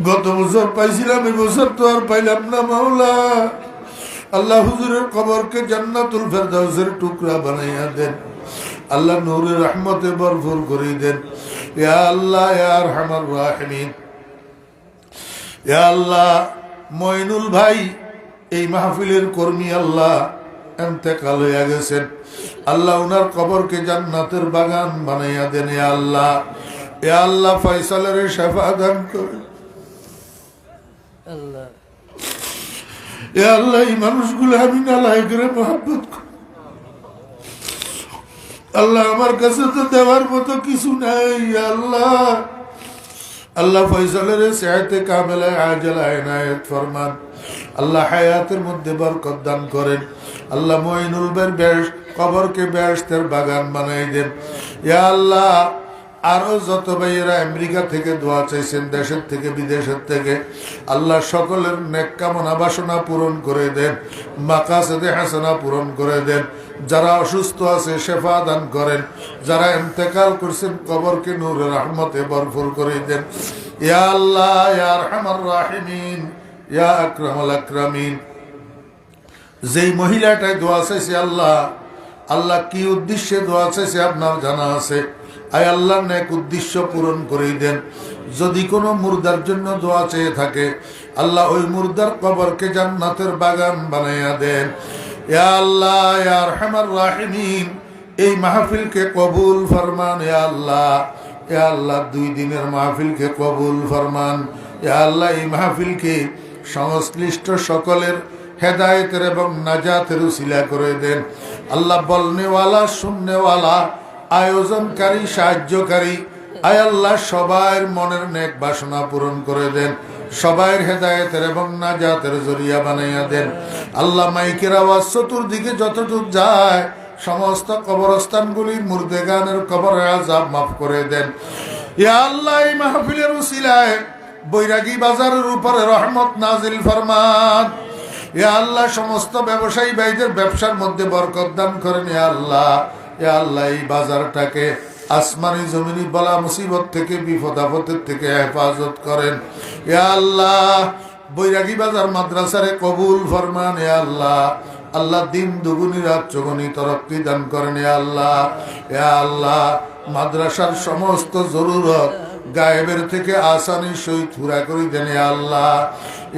গত বছর পাইছিলাম, এবছর তো আর পাইলাম না মাওলা। আল্লাহ হুজুরের কবরকে জান্নাতুল ফেরদাউসের টুকরা বানাইয়া দেন। আল্লাহ নূরের রহমতে ভরপুর করে দেন। ইয়া আল্লাহ ইয়া আরহামার রাহিমিন। ইয়া আল্লাহ মইনুল ভাই এই মাহফিলের কর্মী আল্লাহ ইন্তেকাল হয়ে গেছেন। আল্লাহ উনার কবরকে জান্নাতের বাগান বানাইয়া দেন। ইয়া আল্লাহ, ইয়া আল্লাহ ফয়সালের শাফা দান করেন। ইয়া আল্লাহ এই মানুষগুলো আমি নালায়েকের মহব্বত করি। আল্লাহ আমার কাছে তো দেওয়ার মতো কিছু নাই। ইয়া আল্লাহ, আল্লাহ ফয়সালের সেহাতে কামেলা আজলা ইনায়েত ফরমান। আল্লাহ হায়াতের মধ্যে বরকত দান করেন। আল্লাহ মঈনুল ভাইয়ের কবরকে বেহেশতের বাগান বানাই দেন। ইয়া আল্লাহ আরো যত ভাইয়েরা আমেরিকা থেকে দোয়া চাইছেন, দেশের থেকে বিদেশের থেকে, আল্লাহ সকলের নেক কামনা বাসনা পূরণ করে দেন, মাকাসেদে হাসানা পূরণ করে দেন। যারা অসুস্থ আছে শেফা দান করেন, যারা ইন্তেকাল করছেন কবরকে নূরে রহমতে ভরপুর করে দেন। ইয়া আল্লাহ ইয়া আরহামার রাহিমিন, ইয়া আকরামুল আকরামিন। যেই মহিলাটাই দোয়া চাইছে আল্লাহ, আল্লাহ কি উদ্দেশ্যে দোয়া চাইছে আপনার জানা আছে। আয় আল্লাহ নেক উদ্দেশ্য পূরণ করে দেন। যদি কোনো মুর্দার জন্য দোয়া চেয়ে থাকে আল্লাহ ওই মুর্দার কবরকে জান্নাতের বাগান বানাইয়া দেন। ইয়া আল্লাহ ইয়া আরহামার রাহিমিন। এই মাহফিলকে কবুল ফরমান। ইয়া আল্লাহ, ইয়া আল্লাহ 2 দিনের মাহফিলকে কবুল ফরমান। ইয়া আল্লাহ এই মাহফিলকে সংশ্লিষ্ট সকলের হেদায়েতের এবং নাজাতের উসিলা করে দেন। আল্লাহ বলনেওয়ালা, শুননেওয়ালা, আয়োজনকারী, সাহায্যকারী, আয় আল্লাহ সবার মনের নেক বাসনা পূরণ করে দেন। সবার হেদায়েতের এবং নাজাতের জরিয়া বানাইয়া দেন। আল্লাহ মাইকের আওয়াজ চতুর্দিকে যতটুক যায় সমস্ত কবরস্থানগুলির মুর্দেগানের কবরের আযাব মাফ করে দেন। ইয়া আল্লাহ এই মাহফিলের উসিলায় বৈরাগী বাজারের উপরে রহমত নাজিল ফরমান। ইয়া আল্লাহ সমস্ত ব্যবসায়ী ভাইদের ব্যবসার মধ্যে বরকত দান করেন। ইয়া আল্লাহ, ইয়া আল্লাহ এই বাজারটাকে আসমানি জমিনি বলা মুসিবত থেকে, বিপদ আপদের থেকে হেফাজত করেন। ইয়া আল্লাহ বৈরাগী বাজার মাদ্রাসারে কবুল ফরমান। ইয়া আল্লাহ, আল্লাহ দিন দুগুনি রাত চৌগুনি তরক্কি দান করেন। ইয়া আল্লাহ, ইয়া আল্লাহ মাদ্রাসার সমস্ত জরুরত গায়েবের থেকে আসানি সহিত পুরা করে দেন। ইয়া আল্লাহ,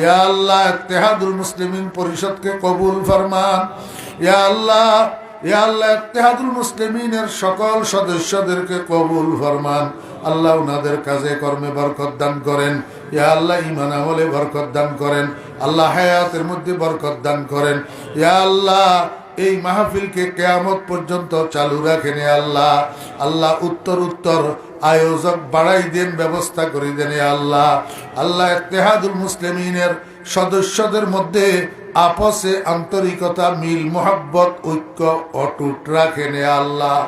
ইয়া আল্লাহ ইত্তেহাদুল মুসলিমিন পরিষদকে কবুল ফরমান। ইয়া আল্লাহ, ইয়া আল্লাহ ইত্তেহাদুল মুসলিমিনের সকল সদস্যদেরকে কবুল ফরমান। আল্লাহ উনাদের কাজে কর্মে বরকত দান করেন। ইয়া আল্লাহ ঈমান আমলে বরকত দান করেন। আল্লাহ হায়াতের মধ্যে বরকত দান করেন। ইয়া আল্লাহ এই মাহফিলকে কিয়ামত পর্যন্ত চালু রাখেন। ইয়া আল্লাহ, আল্লাহ উত্তর আয়োজক বাড়াই দেন, ব্যবস্থা করে দেন। ইয়া আল্লাহ, আল্লাহ ইত্তেহাদুল মুসলিমিনের সদস্যদের মধ্যে আপসে আন্তরিকতা, মিল, মোহাব্বত, ঐক্য অটুট রাখেন। ইয়া আল্লাহ,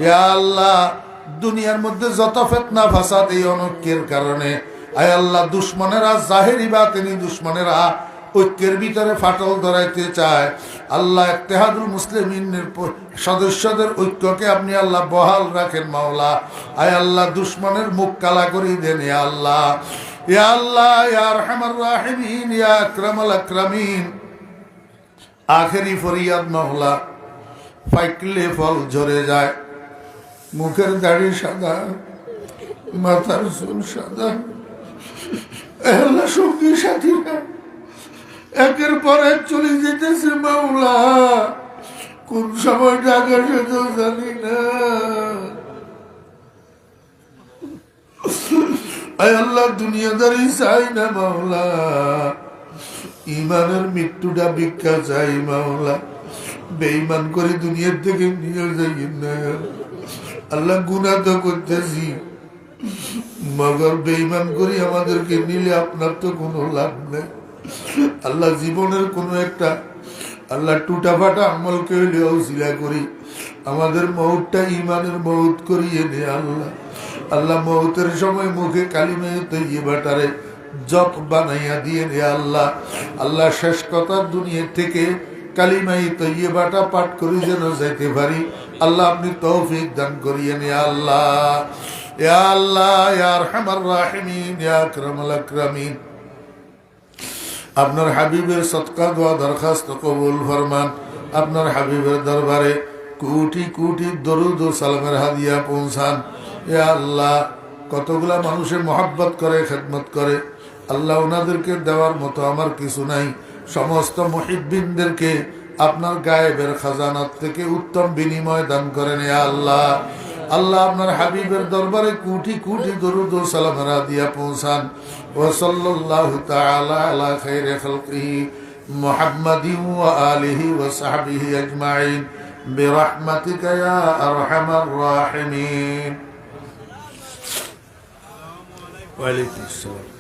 ইয়া আল্লাহ দুনিয়ার মধ্যে যত ফিতনা ফাসাদ এই অনৈক্যের কারণে, আয় আল্লাহ দুশ্মনেরা, জাহেরি বাতিনি দুশ্মনেরা ঐক্যের ভিতরে ফাটল ধরাইতে চায়। আল্লাহ ইত্তেহাদুল মুসলিমিনের সদস্যদের ঐক্যকে আপনি আল্লাহ বহাল রাখেন মাওলা। আয় আল্লাহ দুশ্মনের মুখ কালা করে দেন। ইয়া আল্লাহ, ইয়া আল্লাহ ইয়া আরহামার রাহিমিন, ইয়া আকরামুল আকরামিন। আখেরি ফরিয়াদ মাওলা, পাইকলে ফল ঝরে যায়, মুখের দাড়ি সাদা, মাথার চুল সাদা, আল্লাহ সঙ্গী সাথীরা একের পর এক চলে যেতেছে মাওলা, কোন সময় টাকা সেটাও জানি না। আয় আল্লাহ দুনিয়াদারি চাই না মাওলা, ইমানের মৃত্যুটা ভিক্ষা চাই মাওলা। বেঈমান করে দুনিয়ার থেকে নিয়ে যাই না আল্লাহ। গুনাহ তো করতেছি, মগর বেঈমান করি আমাদেরকে নিলে আপনার তো কোনো লাভ নেই আল্লাহ। জীবনের কোনো একটা আল্লাহ টুটা ফাটা আমলকে হইলেও উসিলা করি আমাদের মউতটা ইমানের মউত করিয়ে নে আল্লাহ। আল্লাহ মউতের সময় মুখে কালিমে তৈয়বাটারে জপ বানাইয়া দিয়ে নে আল্লাহ। আল্লাহ শেষ কথা দুনিয়া থেকে কালিমাই তৈয়বাটা পাঠ করি যেন যাইতে পারি। আল্লাহ আপনি তৌফিক দান করিয়েন ইয়া আল্লাহ, ইয়া আল্লাহ, ইয়া আরহামার রাহিমিন, ইয়া আকরামাল আকরামিন। আপনার হাবিবের সদকা দোয়া দরখাস্ত কবুল ফরমান। আপনার হাবিবের দরবারে কোটি কোটি দরুদ ও সালামের হাদিয়া পৌঁছান ইয়া আল্লাহ। কতগুলা মানুষের মহব্বত করে, খেদমত করে, আল্লাহ ওনাদেরকে দেওয়ার মতো আমার কিছু নাই। সমস্ত মুহিব্বিনদেরকে আপনার গায়েবের খাজানাত থেকে উত্তম বিনিময় দান করেন ইয়া আল্লাহ। আল্লাহ আপনার হাবিবের দরবারে কোটি কোটি দরুদ ও সালামের হাদিয়া পৌঁছান। ওয়া সাল্লাল্লাহু তাআলা আলা খাইরি খালকিহি মুহাম্মাদিন ওয়া আলিহি ওয়া সাহবিহি আজমাইন বিরহমাতিকা ইয়া আরহামার রাহিমিন। ওয়া আলাইকুম আসসালাম।